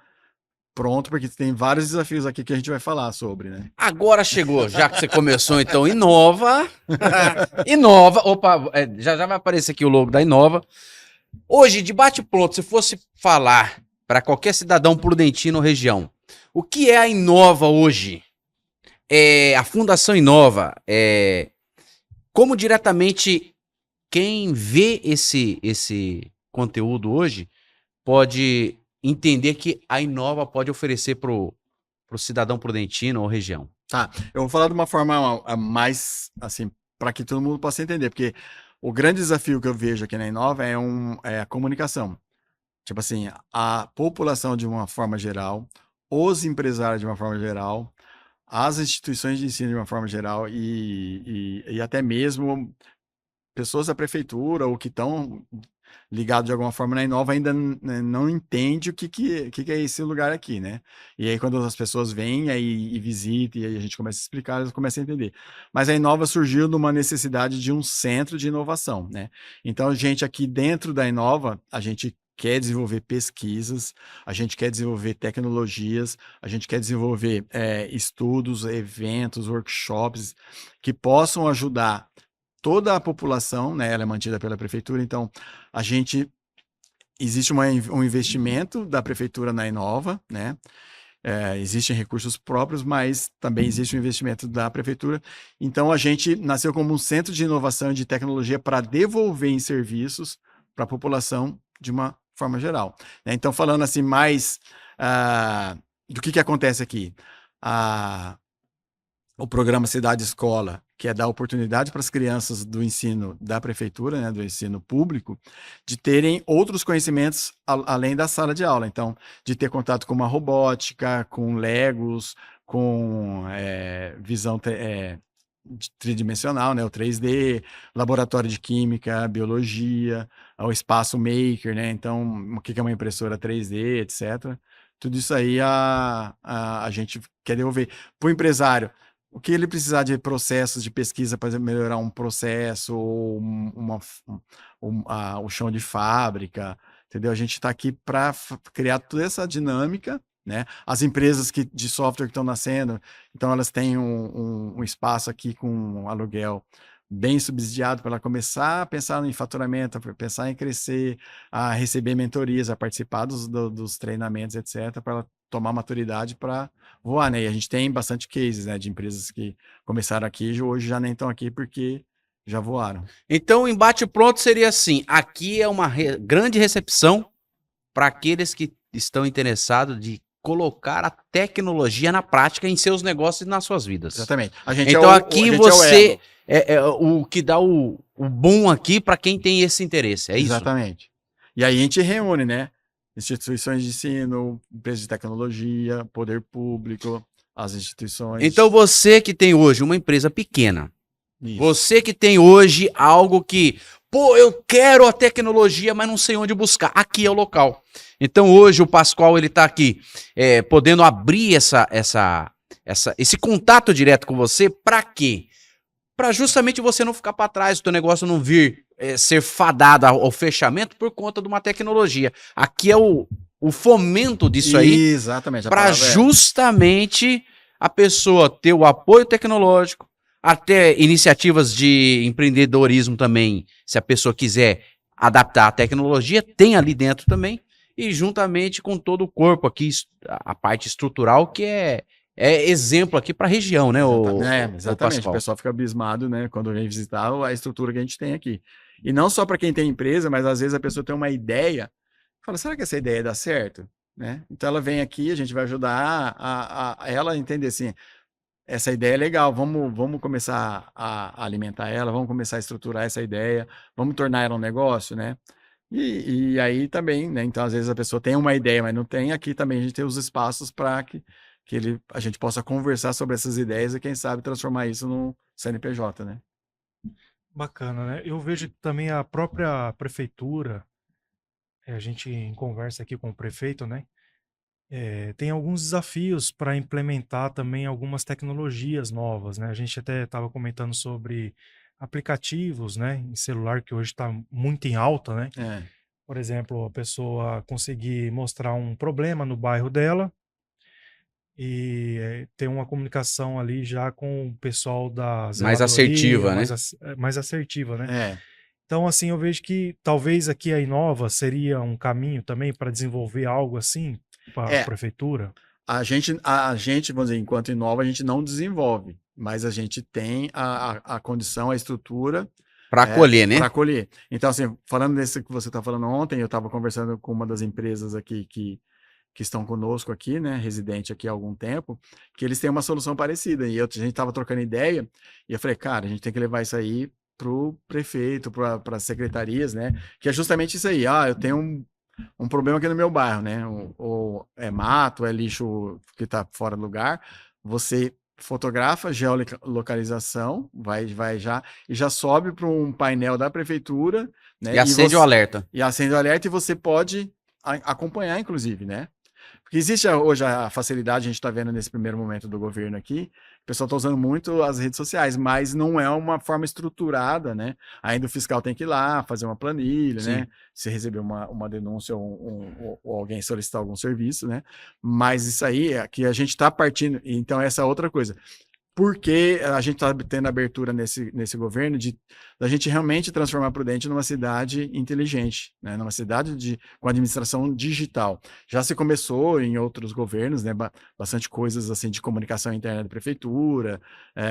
pronto, porque tem vários desafios aqui que a gente vai falar sobre, né? Agora chegou, já que você começou, então inova. Inova. Opa, já vai aparecer aqui o logo da Inova. Hoje, de bate-pronto, se fosse falar para qualquer cidadão prudentino região, o que é a Inova hoje? A Fundação Inova, como diretamente quem vê esse conteúdo hoje pode entender que a Inova pode oferecer para o cidadão prudentino ou região? Tá, eu vou falar de uma forma mais, assim, para que todo mundo possa entender, porque o grande desafio que eu vejo aqui na Inova é a comunicação. Tipo assim, a população de uma forma geral, os empresários de uma forma geral, as instituições de ensino de uma forma geral e até mesmo pessoas da prefeitura ou que estão ligado de alguma forma na Inova ainda não entende o que é esse lugar aqui, né? E aí quando as pessoas vêm aí e visitam e aí a gente começa a explicar, eles começam a entender. Mas a Inova surgiu numa necessidade de um centro de inovação, né? Então, gente, aqui dentro da Inova, a gente quer desenvolver pesquisas, a gente quer desenvolver tecnologias, a gente quer desenvolver estudos, eventos, workshops que possam ajudar toda a população, né? Ela é mantida pela prefeitura, então existe um investimento da prefeitura na Inova, né? Existem recursos próprios, mas também existe um investimento da prefeitura. Então, a gente nasceu como um centro de inovação e de tecnologia para devolver em serviços para a população de uma forma geral. Então, falando assim mais do que acontece aqui. O programa Cidade Escola, que é dar oportunidade para as crianças do ensino da prefeitura, né, do ensino público, de terem outros conhecimentos além da sala de aula. Então, de ter contato com uma robótica, com Legos, com visão tridimensional, né, o 3D, laboratório de química, biologia, o espaço maker, né, então, o que é uma impressora 3D, etc. Tudo isso aí a gente quer devolver. Para o empresário, o que ele precisar de processos de pesquisa para melhorar um processo, ou o chão de fábrica, entendeu? A gente está aqui para criar toda essa dinâmica, né? As empresas de software que estão nascendo, então elas têm um espaço aqui com um aluguel bem subsidiado para ela começar a pensar em faturamento, a pensar em crescer, a receber mentorias, a participar dos treinamentos, etc., para ela tomar maturidade para voar, né? E a gente tem bastante cases, né, de empresas que começaram aqui e hoje já nem estão aqui porque já voaram. Então, o embate pronto seria assim: aqui é uma grande recepção para aqueles que estão interessados de colocar a tecnologia na prática em seus negócios e nas suas vidas. Exatamente. Então, aqui você é o que dá o boom aqui para quem tem esse interesse, é isso? Exatamente. E aí a gente reúne, né? Instituições de ensino, empresas de tecnologia, poder público, as instituições. Então, você que tem hoje uma empresa pequena, você que tem hoje algo que, pô, eu quero a tecnologia, mas não sei onde buscar. Aqui é o local. Então, hoje o Pascoal, ele tá aqui podendo abrir esse contato direto com você. Para quê? Para justamente você não ficar para trás, o teu negócio não vir ser fadado ao fechamento por conta de uma tecnologia. Aqui é o fomento disso aí. Exatamente. Para justamente a pessoa ter o apoio tecnológico, até iniciativas de empreendedorismo também, se a pessoa quiser adaptar a tecnologia, tem ali dentro também, e juntamente com todo o corpo aqui, a parte estrutural, que é exemplo aqui para a região, né? Exatamente. O pessoal fica abismado, né, quando vem visitar a estrutura que a gente tem aqui. E não só para quem tem empresa, mas às vezes a pessoa tem uma ideia, fala, será que essa ideia dá certo? Né? Então ela vem aqui, a gente vai ajudar a ela a entender assim, essa ideia é legal, vamos começar a alimentar ela, vamos começar a estruturar essa ideia, vamos tornar ela um negócio, né? E aí também, né? Então às vezes a pessoa tem uma ideia, mas não tem, aqui também a gente tem os espaços para que a gente possa conversar sobre essas ideias e quem sabe transformar isso num CNPJ, né? Bacana, né? Eu vejo que também a própria prefeitura, a gente em conversa aqui com o prefeito, né? Tem alguns desafios para implementar também algumas tecnologias novas, né? A gente até estava comentando sobre aplicativos, né, em celular, que hoje está muito em alta, né? Por exemplo, a pessoa conseguir mostrar um problema no bairro dela e ter uma comunicação ali já com o pessoal da zeladoria, mais assertiva, né? Mais assertiva, né? Então, assim, eu vejo que talvez aqui a Inova seria um caminho também para desenvolver algo assim para a prefeitura. A gente, vamos dizer, enquanto Inova, a gente não desenvolve, mas a gente tem a condição, a estrutura para acolher, né? Para acolher. Então, assim, falando desse que você está falando ontem, eu estava conversando com uma das empresas aqui que estão conosco aqui, né, residente aqui há algum tempo, que eles têm uma solução parecida. E a gente estava trocando ideia, e eu falei, cara, a gente tem que levar isso aí para o prefeito, para as secretarias, né, que é justamente isso aí. Eu tenho um problema aqui no meu bairro, né, ou é mato, é lixo que está fora do lugar, você fotografa, geolocalização, vai já, e já sobe para um painel da prefeitura, né? E acende o alerta. E acende o alerta e você pode acompanhar, inclusive, né? Porque existe hoje a facilidade, a gente está vendo nesse primeiro momento do governo aqui, o pessoal está usando muito as redes sociais, mas não é uma forma estruturada, né? Ainda o fiscal tem que ir lá, fazer uma planilha, Sim. né? Se receber uma denúncia ou alguém solicitar algum serviço, né? Mas isso aí é que a gente está partindo, então essa é outra coisa. Porque a gente está tendo abertura nesse governo da gente realmente transformar Prudente numa cidade inteligente, né? Numa cidade com administração digital. Já se começou em outros governos, né? Bastante coisas assim de comunicação interna da prefeitura,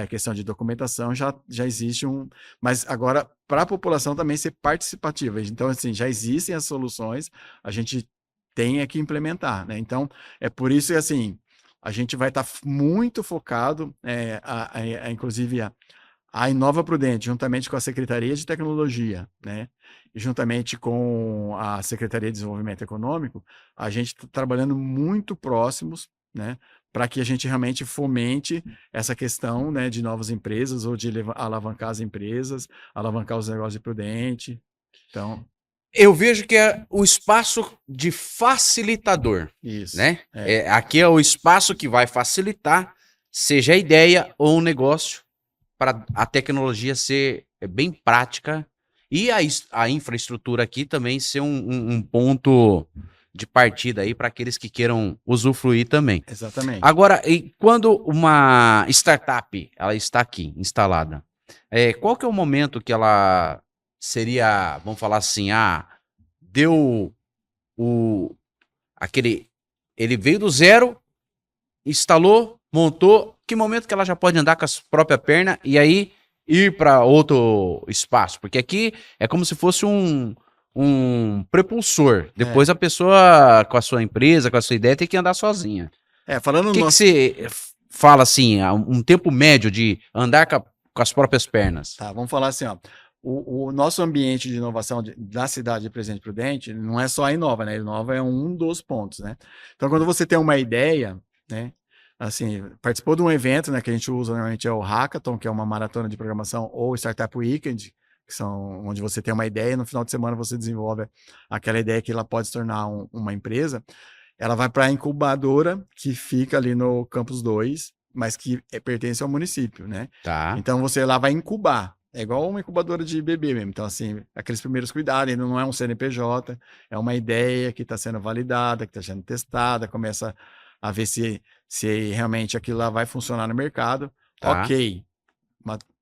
questão de documentação, já existe mas agora para a população também ser participativa. Então, assim, já existem as soluções, a gente tem que implementar, né? Então, é por isso que, assim, a gente vai estar muito focado, inclusive, a Inova Prudente, juntamente com a Secretaria de Tecnologia, né? E juntamente com a Secretaria de Desenvolvimento Econômico, a gente está trabalhando muito próximos, né? Para que a gente realmente fomente essa questão, né, de novas empresas ou de alavancar as empresas, alavancar os negócios de Prudente. Então... Eu vejo que é o espaço de facilitador. Isso. Né? Aqui é o espaço que vai facilitar, seja a ideia ou um negócio, para a tecnologia ser bem prática e a infraestrutura aqui também ser um ponto de partida aí para aqueles que queiram usufruir também. Exatamente. Agora, quando uma startup ela está aqui instalada, qual que é o momento que ela seria, vamos falar assim, deu ele veio do zero, instalou, montou, que momento que ela já pode andar com as próprias pernas e aí ir para outro espaço? Porque aqui é como se fosse um propulsor. Depois a pessoa, com a sua empresa, com a sua ideia, tem que andar sozinha. Falando o que você fala assim, um tempo médio de andar com as próprias pernas? Tá, vamos falar assim, ó. O nosso ambiente de inovação da cidade de Presidente Prudente não é só a Inova, né? A Inova é um dos pontos, né? Então, quando você tem uma ideia, né? Assim, participou de um evento, né? Que a gente usa normalmente é o Hackathon, que é uma maratona de programação, ou Startup Weekend, que são onde você tem uma ideia e no final de semana você desenvolve aquela ideia que ela pode se tornar uma empresa. Ela vai para a incubadora, que fica ali no Campus 2, mas que pertence ao município, né? Tá. Então, você lá vai incubar. É igual uma incubadora de bebê mesmo. Então, assim, aqueles primeiros cuidados, ainda não é um CNPJ, é uma ideia que está sendo validada, que está sendo testada, começa a ver se realmente aquilo lá vai funcionar no mercado. Tá. Ok,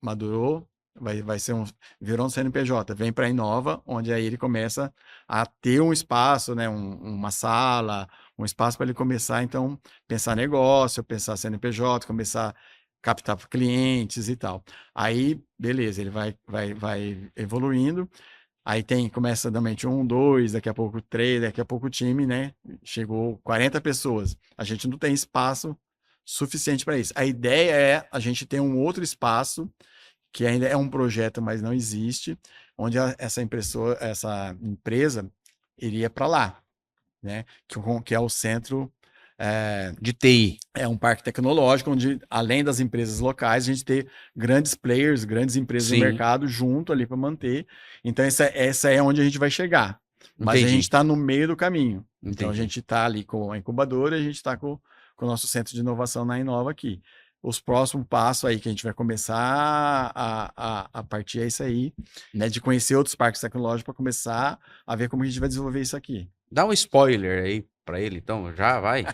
madurou, virou um CNPJ, vem para a Inova, onde aí ele começa a ter um espaço, né, uma sala, um espaço para ele começar, então, pensar negócio, pensar CNPJ, começar a captar clientes e tal. Aí, beleza, ele vai evoluindo. Aí começa realmente 1, 2, daqui a pouco 3, daqui a pouco o time, né? Chegou 40 pessoas. A gente não tem espaço suficiente para isso. A ideia é a gente ter um outro espaço, que ainda é um projeto, mas não existe, onde essa empresa iria para lá, né? Que é o centro de TI. É um parque tecnológico onde, além das empresas locais, a gente tem grandes players, grandes empresas no mercado junto ali para manter. Então, essa é onde a gente vai chegar. Mas a gente está no meio do caminho. Então, a gente está ali com a incubadora e a gente está com o nosso centro de inovação na Inova aqui. Os próximos passos aí que a gente vai começar a partir é isso aí, né? De conhecer outros parques tecnológicos para começar a ver como a gente vai desenvolver isso aqui. Dá um spoiler aí para ele, então, já vai.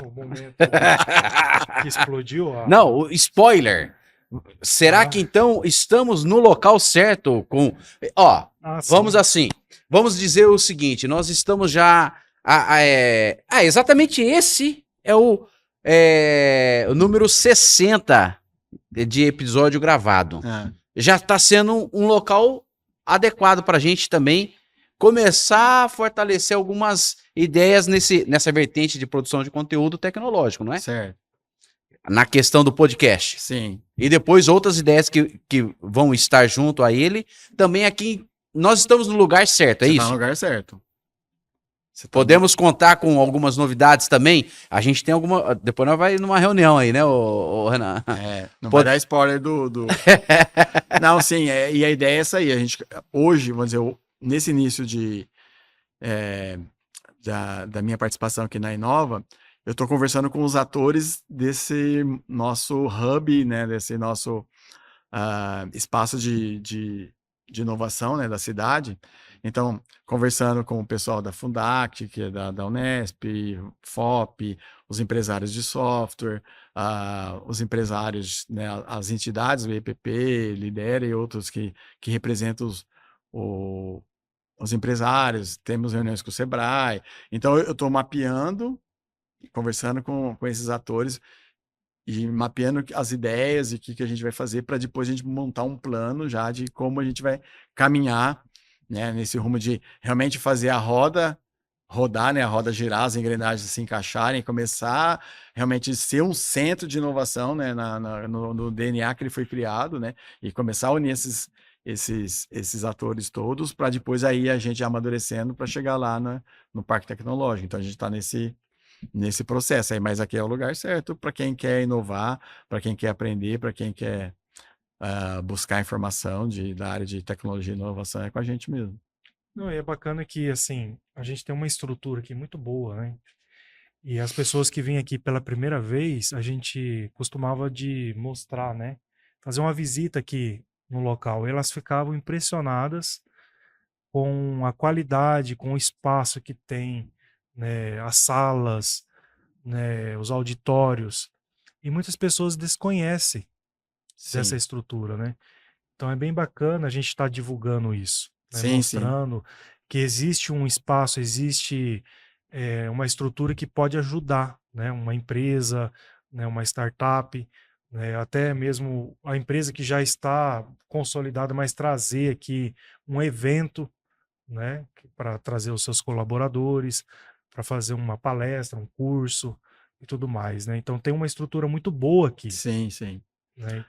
O momento que explodiu. Não, o spoiler. Será que então estamos no local certo com... vamos assim, vamos dizer o seguinte, nós estamos já... exatamente esse é o número 60 de episódio gravado. Já está sendo um local adequado para a gente também começar a fortalecer algumas ideias nessa vertente de produção de conteúdo tecnológico, não é? Certo. Na questão do podcast. Sim. E depois outras ideias que vão estar junto a ele. Também aqui, nós estamos no lugar certo, é isso? Está no lugar certo. Podemos contar com algumas novidades também? A gente tem alguma... Depois nós vamos numa reunião aí, né, o Renan? Não vai dar spoiler Não, sim, e a ideia é essa aí. A gente, hoje, vamos dizer, nesse início da minha participação aqui na Inova, eu estou conversando com os atores desse nosso hub, né, desse nosso espaço de inovação, né, da cidade. Então, conversando com o pessoal da Fundact, que é da Unesp, FOP, os empresários de software, os empresários, né, as entidades do EPP, Lidera e outros que representam os empresários, temos reuniões com o Sebrae. Então, eu estou mapeando, conversando com esses atores e mapeando as ideias e o que a gente vai fazer para depois a gente montar um plano já de como a gente vai caminhar, né, nesse rumo de realmente fazer a roda rodar, né, a roda girar, as engrenagens se encaixarem, começar realmente ser um centro de inovação, né, no DNA que ele foi criado, né, e começar a unir esses atores todos para depois aí a gente amadurecendo para chegar lá no Parque Tecnológico. Então a gente está nesse processo aí, mas aqui é o lugar certo para quem quer inovar, para quem quer aprender, para quem quer buscar informação da área de tecnologia e inovação, é com a gente mesmo. Não, e é bacana que, assim, a gente tem uma estrutura aqui muito boa, né? E as pessoas que vêm aqui pela primeira vez, a gente costumava de mostrar, né? Fazer uma visita aqui no local. E elas ficavam impressionadas com a qualidade, com o espaço que tem, né? As salas, né? Os auditórios. E muitas pessoas desconhecem dessa estrutura, né? Então é bem bacana a gente estar divulgando isso, né? Mostrando que existe um espaço, existe uma estrutura que pode ajudar, né? Uma empresa, né? Uma startup, né? Até mesmo a empresa que já está consolidada, mas trazer aqui um evento, né? Para trazer os seus colaboradores, para fazer uma palestra, um curso e tudo mais, né? Então tem uma estrutura muito boa aqui. Sim, sim. Né?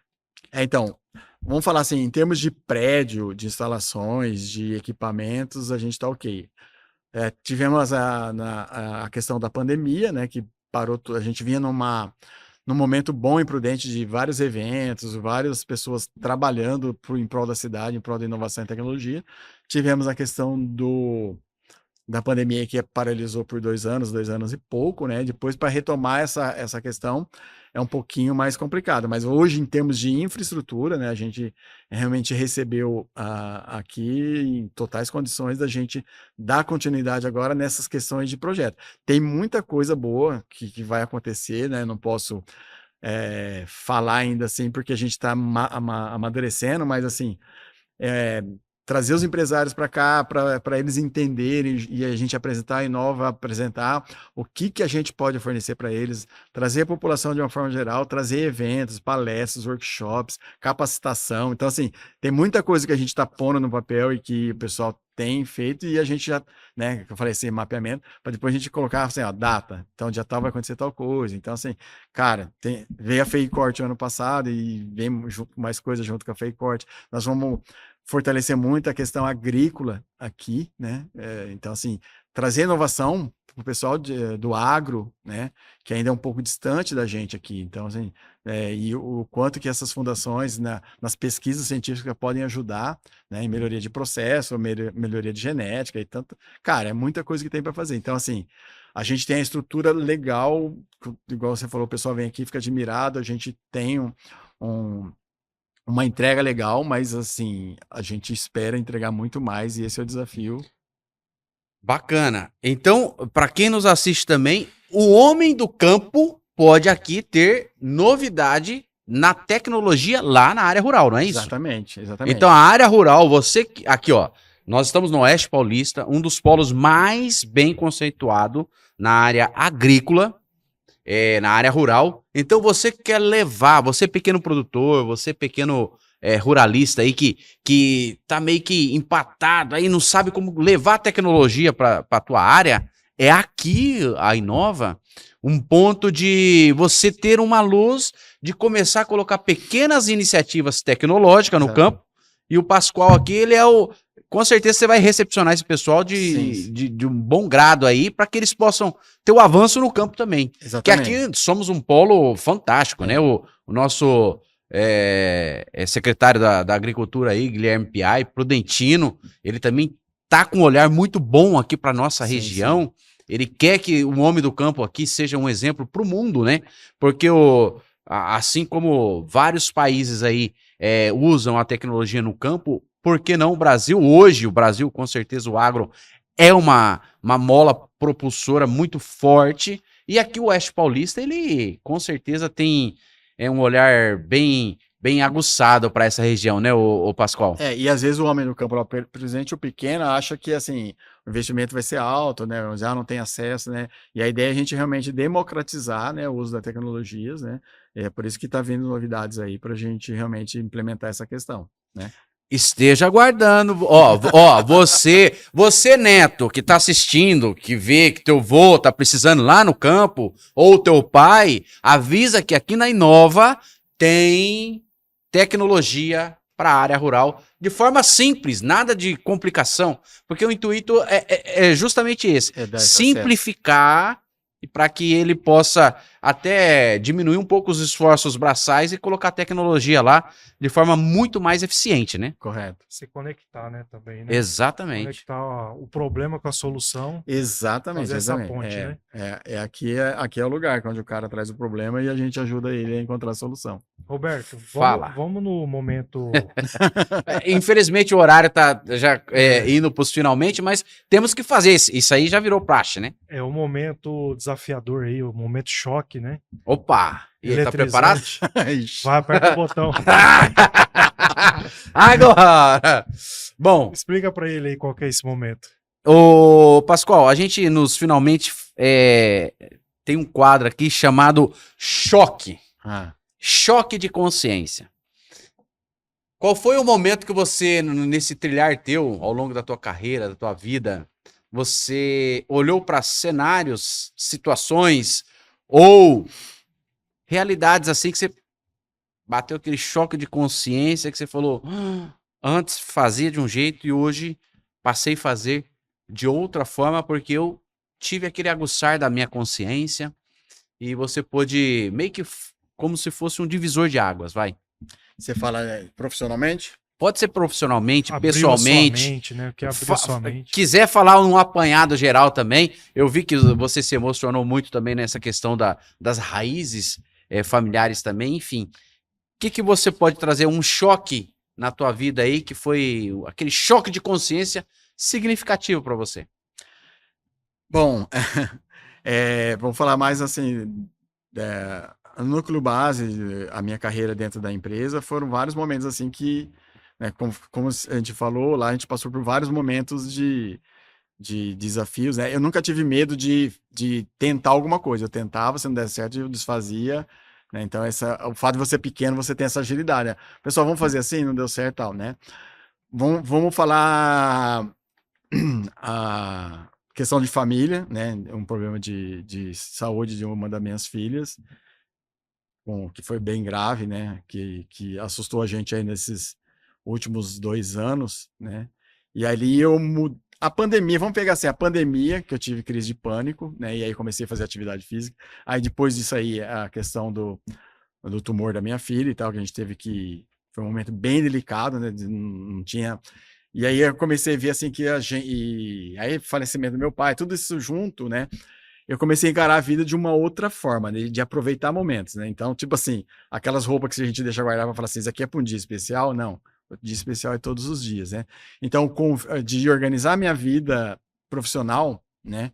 Então, vamos falar assim, em termos de prédio, de instalações, de equipamentos, a gente está ok. Tivemos a questão da pandemia, né, que parou, a gente vinha num momento bom e prudente de vários eventos, várias pessoas trabalhando em prol da cidade, em prol da inovação e tecnologia. Tivemos a questão da pandemia que paralisou por 2 anos e pouco, né? Depois, para retomar essa questão, é um pouquinho mais complicado. Mas hoje, em termos de infraestrutura, né? A gente realmente recebeu aqui em totais condições da gente dar continuidade agora nessas questões de projeto. Tem muita coisa boa que vai acontecer, né? Não posso falar ainda assim, porque a gente está amadurecendo, mas assim... trazer os empresários para cá, para eles entenderem e a gente apresentar apresentar o que a gente pode fornecer para eles, trazer a população de uma forma geral, trazer eventos, palestras, workshops, capacitação. Então, assim, tem muita coisa que a gente está pondo no papel e que o pessoal tem feito e a gente já, né, que eu falei assim, mapeamento, para depois a gente colocar assim, ó, data, então dia tal vai acontecer tal coisa. Então, assim, cara, veio a FEICORT ano passado e vem mais coisa junto com a FEICORT. Nós vamos fortalecer muito a questão agrícola aqui, né? Então, assim, trazer inovação para o pessoal do agro, né? Que ainda é um pouco distante da gente aqui. Então, assim, e o quanto que essas fundações nas pesquisas científicas podem ajudar, né? Em melhoria de processo, melhoria de genética e tanto. Cara, é muita coisa que tem para fazer. Então, assim, a gente tem a estrutura legal, igual você falou, o pessoal vem aqui, fica admirado, a gente tem uma entrega legal, mas assim, a gente espera entregar muito mais e esse é o desafio. Bacana. Então, para quem nos assiste também, o homem do campo pode aqui ter novidade na tecnologia lá na área rural, não é isso? Exatamente. Então, a área rural, aqui ó, nós estamos no Oeste Paulista, um dos polos mais bem conceituado na área agrícola, na área rural. Então você quer levar, você pequeno produtor, você pequeno ruralista aí que tá meio que empatado, aí não sabe como levar a tecnologia para a tua área, é aqui a Inova um ponto de você ter uma luz de começar a colocar pequenas iniciativas tecnológicas no campo. E o Pascoal aqui, ele é com certeza você vai recepcionar esse pessoal de um bom grado aí, para que eles possam ter o avanço no campo também. Exatamente. Que aqui somos um polo fantástico, né? O nosso secretário da Agricultura aí, Guilherme Piai, Prudentino, ele também tá com um olhar muito bom aqui para nossa região. Sim. Ele quer que o homem do campo aqui seja um exemplo para o mundo, né? Porque assim como vários países aí usam a tecnologia no campo, por que não o Brasil? Hoje, o Brasil, com certeza, o agro é uma mola propulsora muito forte. E aqui o Oeste Paulista, ele com certeza tem um olhar bem aguçado para essa região, né, o Pascoal? E às vezes o homem no campo, presente o pequeno, acha que assim, o investimento vai ser alto, né, já não tem acesso, né, e a ideia é a gente realmente democratizar, né, o uso das tecnologias, né, é por isso que está vindo novidades aí para a gente realmente implementar essa questão, né. Esteja aguardando, você neto que tá assistindo, que vê que teu vô tá precisando lá no campo, ou teu pai, avisa que aqui na Inova tem tecnologia para a área rural de forma simples, nada de complicação, porque o intuito é justamente esse, simplificar e para que ele possa até diminuir um pouco os esforços braçais e colocar a tecnologia lá de forma muito mais eficiente, né? Correto. Se conectar, né, também, né? Exatamente. Conectar o problema com a solução. Exatamente. Fazer essa ponte, né? Aqui é o lugar onde o cara traz o problema e a gente ajuda ele a encontrar a solução. Roberto, Fala. Vamos no momento... Infelizmente o horário tá já indo pros finalmente, mas temos que fazer isso aí já virou praxe, né? É o momento desafiador aí, o momento choque, né? Opa! E aí, tá preparado? Vai, aperta o botão. Agora! Bom... Explica pra ele aí qual que é esse momento. Ô, Pascoal, a gente nos finalmente tem um quadro aqui chamado Choque. Choque de consciência. Qual foi o momento que você, nesse trilhar teu, ao longo da tua carreira, da tua vida, você olhou para cenários, situações ou realidades assim que você bateu aquele choque de consciência que você falou, antes fazia de um jeito e hoje passei a fazer de outra forma porque eu tive aquele aguçar da minha consciência e você pôde meio que como se fosse um divisor de águas, vai. Você fala profissionalmente? Pode ser profissionalmente, Abriu pessoalmente. Sua mente, né? Que abriu sua mente. Quiser falar um apanhado geral também, eu vi que você se emocionou muito também nessa questão das raízes familiares também, enfim. O que você pode trazer um choque na tua vida aí, que foi aquele choque de consciência significativo para você? Bom, vamos falar mais assim, no núcleo base, a minha carreira dentro da empresa, foram vários momentos assim que, né, como a gente falou, lá a gente passou por vários momentos de desafios, né? Eu nunca tive medo de tentar alguma coisa, eu tentava, se não der certo, eu desfazia, né? Então, o fato de você ser pequeno, você tem essa agilidade, né? Pessoal, vamos fazer assim, não deu certo, tal, né? Vamos falar a questão de família, né? Um problema de saúde de uma das minhas filhas, que foi bem grave, né? Que assustou a gente aí nesses últimos 2 anos, né? E ali a pandemia, vamos pegar assim, a pandemia, que eu tive crise de pânico, né? E aí comecei a fazer atividade física. Aí depois disso aí, a questão do tumor da minha filha e tal, que a gente teve que... Foi um momento bem delicado, né? Não tinha... E aí eu comecei a ver assim que a gente... E aí falecimento do meu pai, tudo isso junto, né? Eu comecei a encarar a vida de uma outra forma, né? De aproveitar momentos, né? Então, tipo assim, aquelas roupas que a gente deixa guardar para falar assim, isso aqui é para um dia especial? Não. O dia especial é todos os dias, né? Então, de organizar minha vida profissional, né?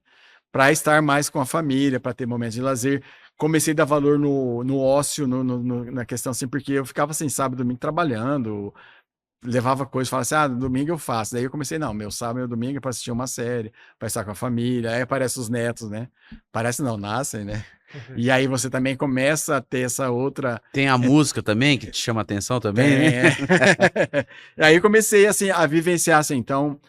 Para estar mais com a família, para ter momentos de lazer. Comecei a dar valor no ócio, na questão assim, porque eu ficava assim, sábado, domingo trabalhando, levava coisas, falava assim, domingo eu faço. Daí eu comecei, não, meu sábado e meu domingo é para assistir uma série, para estar com a família. Aí aparecem os netos, né? Parece não, nascem, né? E aí você também começa a ter essa outra... Tem a música também, que te chama a atenção também, né? Aí eu comecei, assim, a vivenciar, assim, então...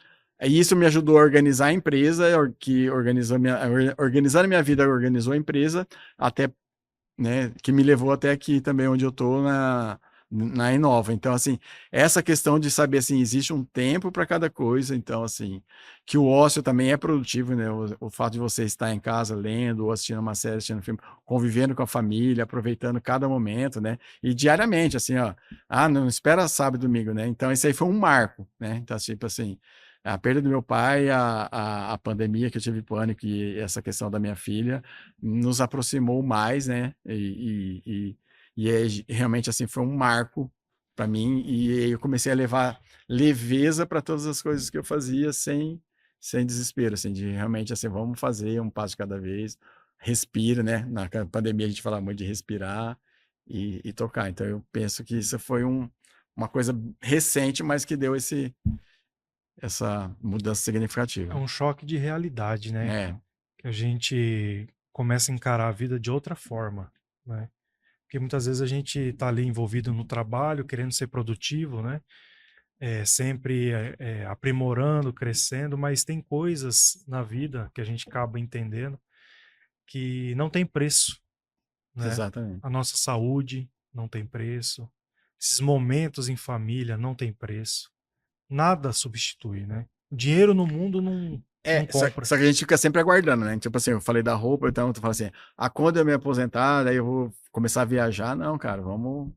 Isso me ajudou a organizar a empresa, que organizando a minha vida, organizou a empresa, até, né, que me levou até aqui também, onde eu tô na Inova. Então, assim, essa questão de saber, assim, existe um tempo para cada coisa, então, assim, que o ócio também é produtivo, né? O fato de você estar em casa lendo, ou assistindo uma série, assistindo um filme, convivendo com a família, aproveitando cada momento, né? E diariamente, assim, ó, não espera sábado e domingo, né? Então, esse aí foi um marco, né? Então, tipo assim, a perda do meu pai, a pandemia que eu tive pânico e essa questão da minha filha nos aproximou mais, né? Realmente assim foi um marco para mim e eu comecei a levar leveza para todas as coisas que eu fazia sem desespero, assim, de realmente assim, vamos fazer um passo de cada vez, respira, né? Na pandemia a gente fala muito de respirar e tocar. Então eu penso que isso foi uma coisa recente, mas que deu essa mudança significativa. É um choque de realidade, né? É. Que a gente começa a encarar a vida de outra forma, né? Porque muitas vezes a gente está ali envolvido no trabalho, querendo ser produtivo, né? Sempre aprimorando, crescendo, mas tem coisas na vida que a gente acaba entendendo que não tem preço, né? Exatamente. A nossa saúde não tem preço, esses momentos em família não tem preço, nada substitui, né? O dinheiro no mundo não compra. Só que a gente fica sempre aguardando, né? Tipo assim, eu falei da roupa, então tu fala assim, quando eu me aposentar, daí eu vou começar a viajar. Não, cara, vamos.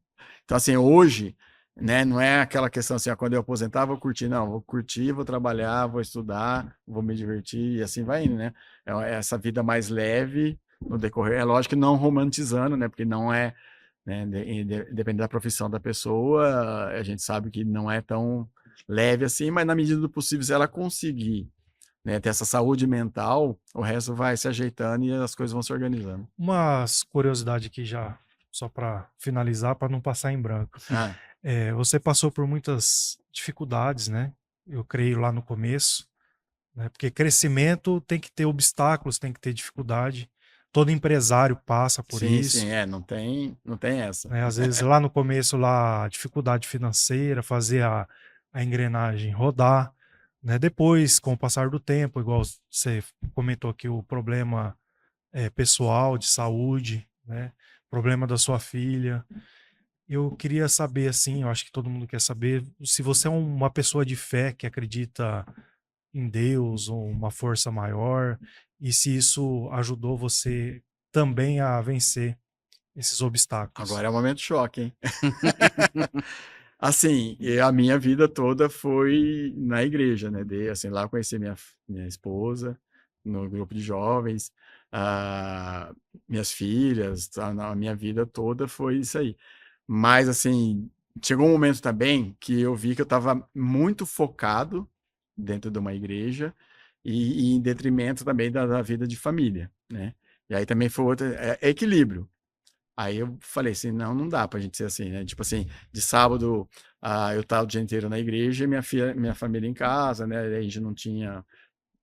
Então, assim, hoje, né, não é aquela questão assim, quando eu aposentar, vou curtir. Não, vou curtir, vou trabalhar, vou estudar, vou me divertir e assim vai indo, né? É essa vida mais leve no decorrer. É lógico que não romantizando, né? Porque não é, né? Depende da profissão da pessoa, a gente sabe que não é tão leve assim, mas na medida do possível, se ela conseguir, né, ter essa saúde mental, o resto vai se ajeitando e as coisas vão se organizando. Umas curiosidades aqui já, só para finalizar, para não passar em branco. Você passou por muitas dificuldades, né? Eu creio lá no começo, né? Porque crescimento tem que ter obstáculos, tem que ter dificuldade. Todo empresário passa por isso. Sim, não tem essa. Né? Às vezes lá no começo, lá, dificuldade financeira, fazer a engrenagem rodar. Né? Depois, com o passar do tempo, igual você comentou aqui, o problema pessoal, de saúde, né? Problema da sua filha. Eu queria saber, assim, eu acho que todo mundo quer saber, se você é uma pessoa de fé que acredita em Deus ou uma força maior, e se isso ajudou você também a vencer esses obstáculos. Agora é o momento choque, hein? Assim, a minha vida toda foi na igreja, né? Assim, lá eu conheci minha esposa, no grupo de jovens, minhas filhas, a minha vida toda foi isso aí. Mas, assim, chegou um momento também que eu vi que eu estava muito focado dentro de uma igreja e em detrimento também da vida de família, né? E aí também foi outro equilíbrio. Aí eu falei assim, não dá pra gente ser assim, né? Tipo assim, de sábado, eu tava o dia inteiro na igreja e minha família em casa, né? Aí a gente não tinha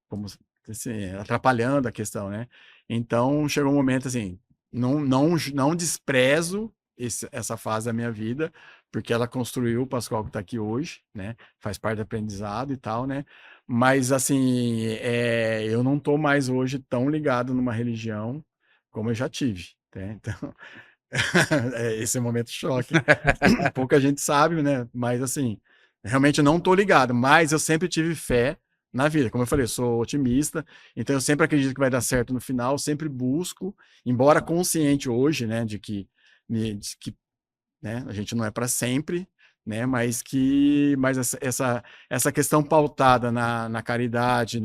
como, assim, atrapalhando a questão, né? Então chegou um momento assim, não desprezo essa fase da minha vida, porque ela construiu o Pascoal que tá aqui hoje, né? Faz parte do aprendizado e tal, né? Mas assim, eu não tô mais hoje tão ligado numa religião como eu já tive, né? Então, esse é o momento de choque. Pouca gente sabe, né? Mas assim, realmente eu não tô ligado, mas eu sempre tive fé na vida. Como eu falei, eu sou otimista, então eu sempre acredito que vai dar certo no final, sempre busco, embora consciente hoje, né, de que né, a gente não é para sempre, né, mas essa questão pautada na caridade,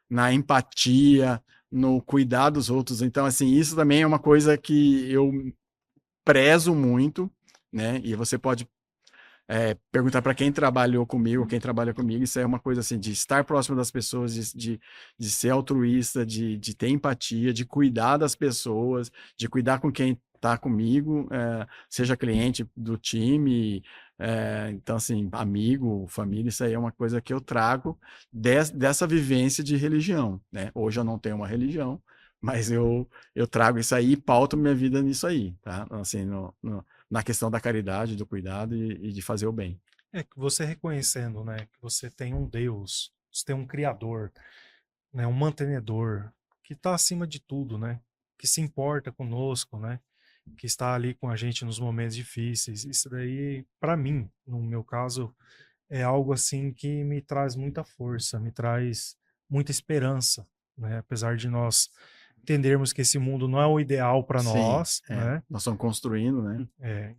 na empatia, no cuidar dos outros. Então, assim, isso também é uma coisa que eu prezo muito, né? E você pode perguntar para quem trabalhou comigo, quem trabalha comigo, isso é uma coisa assim, de estar próximo das pessoas, de ser altruísta, de ter empatia, de cuidar das pessoas, de cuidar com quem está comigo, seja cliente do time, então assim, amigo, família, isso aí é uma coisa que eu trago dessa vivência de religião, né? Hoje eu não tenho uma religião, mas eu trago isso aí e pauto minha vida nisso aí, tá? Assim, na questão da caridade, do cuidado e de fazer o bem. Que você reconhecendo, né, que você tem um Deus, você tem um Criador, né, um mantenedor, que está acima de tudo, né, que se importa conosco, né, que está ali com a gente nos momentos difíceis. Isso daí, para mim, no meu caso, é algo assim que me traz muita força, me traz muita esperança, né? Apesar de nós entendermos que esse mundo não é o ideal para Sim, nós, né? nós estamos construindo, né?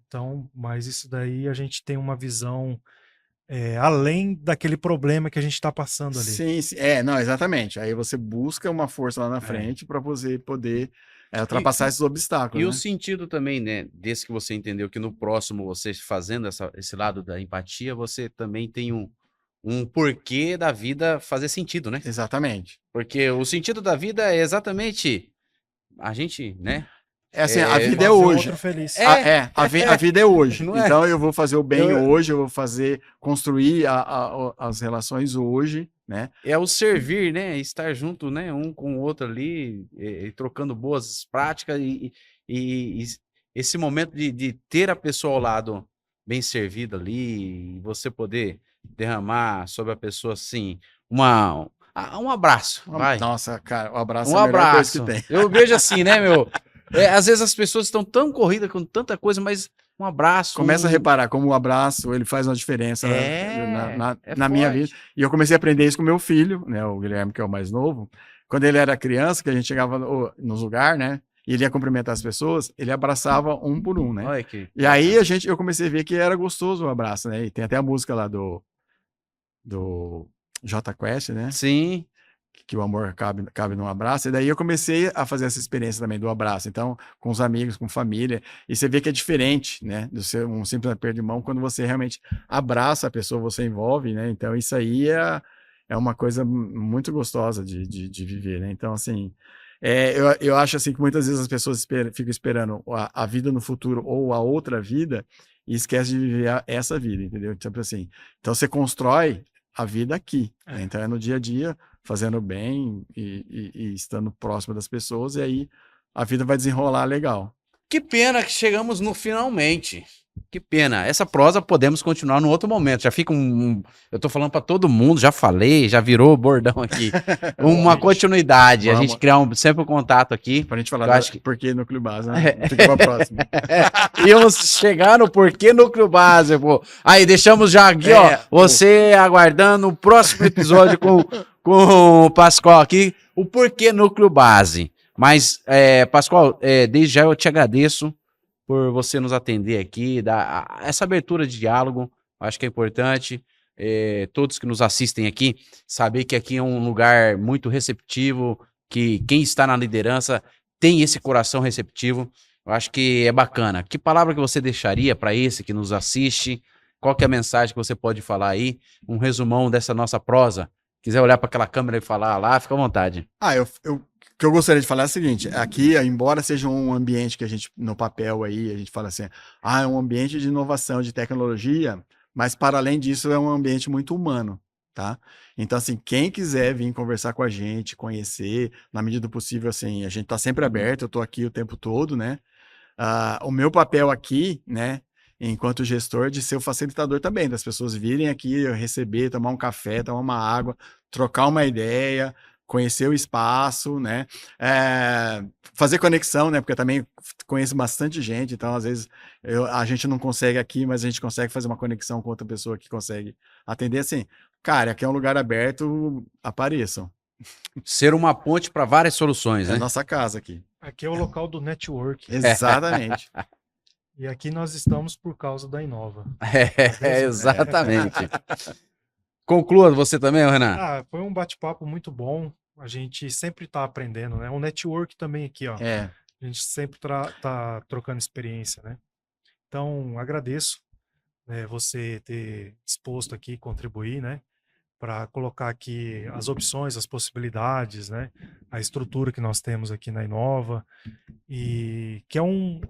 Então, mas isso daí a gente tem uma visão além daquele problema que a gente está passando ali. Sim, sim, não, exatamente. Aí você busca uma força lá na frente para você poder ultrapassar esses obstáculos, E né? o sentido também, né, desse que você entendeu que no próximo, você fazendo esse lado da empatia, você também tem um porquê da vida fazer sentido, né? Exatamente. Porque o sentido da vida é exatamente a gente, né? É assim, a vida é Fazer o hoje. outro feliz. A vida é hoje. Não é? Então eu vou fazer o bem hoje, eu vou construir as relações hoje, né? É o servir, né? Estar junto, né? Um com o outro ali, e trocando boas práticas e esse momento de ter a pessoa ao lado bem servida ali, e você poder derramar sobre a pessoa assim, um abraço, vai. Nossa, cara, o abraço Um é a melhor coisa que abraço. tem. Eu vejo assim, né, meu? Às vezes as pessoas estão tão corridas com tanta coisa, mas um abraço. Começa a reparar como o abraço ele faz uma diferença na minha vida. E eu comecei a aprender isso com meu filho, né, o Guilherme, que é o mais novo. Quando ele era criança, que a gente chegava nos lugares, né, e ele ia cumprimentar as pessoas, ele abraçava um por um, né? Olha e aí eu comecei a ver que era gostoso o abraço, né? E tem até a música lá do Jota Quest, né? Sim. Que o amor cabe num abraço, e daí eu comecei a fazer essa experiência também do abraço, então, com os amigos, com família, e você vê que é diferente, né, do ser um simples aperto de mão, quando você realmente abraça a pessoa, você envolve, né, então isso aí é uma coisa muito gostosa de viver, né, então, assim, eu acho assim que muitas vezes as pessoas ficam esperando a vida no futuro ou a outra vida, e esquecem de viver essa vida, entendeu, tipo assim, então você constrói a vida aqui, né? Então é no dia a dia, fazendo bem e estando próximo das pessoas, e aí a vida vai desenrolar legal. Que pena que chegamos no finalmente. Que pena. Essa prosa podemos continuar no outro momento. Já fica eu tô falando para todo mundo, já falei, já virou bordão aqui. Uma continuidade, a gente criar sempre um contato aqui. Pra gente falar porquê Núcleo Base, né? Fica pra próxima. Íamos chegar no porquê Núcleo Base, pô. Aí, deixamos já aqui, ó, você aguardando o próximo episódio com o Pascoal aqui, o porquê Núcleo Base. Mas, Pascoal, desde já eu te agradeço por você nos atender aqui, dar essa abertura de diálogo, acho que é importante, todos que nos assistem aqui, saber que aqui é um lugar muito receptivo, que quem está na liderança tem esse coração receptivo, eu acho que é bacana. Que palavra que você deixaria para esse que nos assiste? Qual que é a mensagem que você pode falar aí? Um resumão dessa nossa prosa? Quiser olhar para aquela câmera e falar lá, fica à vontade. O que eu gostaria de falar é o seguinte, aqui, embora seja um ambiente que a gente, no papel aí, a gente fala assim, é um ambiente de inovação, de tecnologia, mas para além disso é um ambiente muito humano, tá? Então, assim, quem quiser vir conversar com a gente, conhecer, na medida do possível, assim, a gente tá sempre aberto, eu tô aqui o tempo todo, né? O meu papel aqui, né, enquanto gestor, é de ser o facilitador também, das pessoas virem aqui, receber, tomar um café, tomar uma água, trocar uma ideia, conhecer o espaço, né, fazer conexão, né, porque eu também conheço bastante gente, então às vezes a gente não consegue aqui, mas a gente consegue fazer uma conexão com outra pessoa que consegue atender, assim, cara, aqui é um lugar aberto, apareçam. Ser uma ponte para várias soluções, né? É a nossa casa aqui. Aqui é o local do network. Exatamente. E aqui nós estamos por causa da Inova. Exatamente. Conclua você também, Renan. Foi um bate-papo muito bom. A gente sempre está aprendendo, né? Um network também aqui, ó. A gente sempre tá trocando experiência, né? Então, agradeço, né, você ter disposto aqui contribuir, né? Para colocar aqui as opções, as possibilidades, né? A estrutura que nós temos aqui na Inova, e que é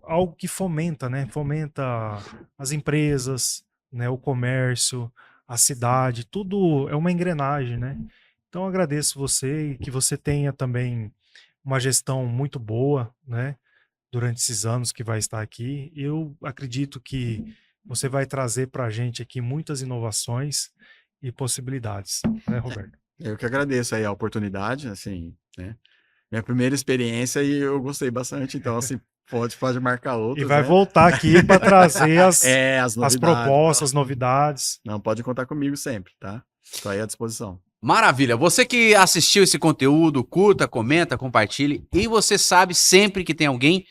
algo que fomenta, né? Fomenta as empresas, né? O comércio, a cidade, tudo é uma engrenagem, né? Então agradeço você e que você tenha também uma gestão muito boa, né? Durante esses anos que vai estar aqui. Eu acredito que você vai trazer para a gente aqui muitas inovações e possibilidades, né, Roberto? Eu que agradeço aí a oportunidade, assim, né? Minha primeira experiência e eu gostei bastante, então, assim, Pode marcar outros. E vai voltar aqui para trazer as propostas, as novidades. Não, pode contar comigo sempre, tá? Estou aí à disposição. Maravilha. Você que assistiu esse conteúdo, curta, comenta, compartilhe. E você sabe sempre que tem alguém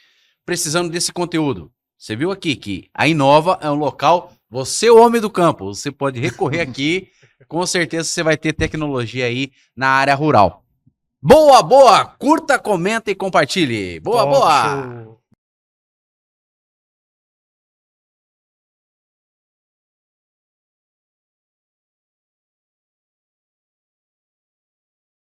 precisando desse conteúdo. Você viu aqui que a Inova é um local, você é o homem do campo, você pode recorrer aqui, com certeza você vai ter tecnologia aí na área rural. Boa, curta, comenta e compartilhe. Boa. Show.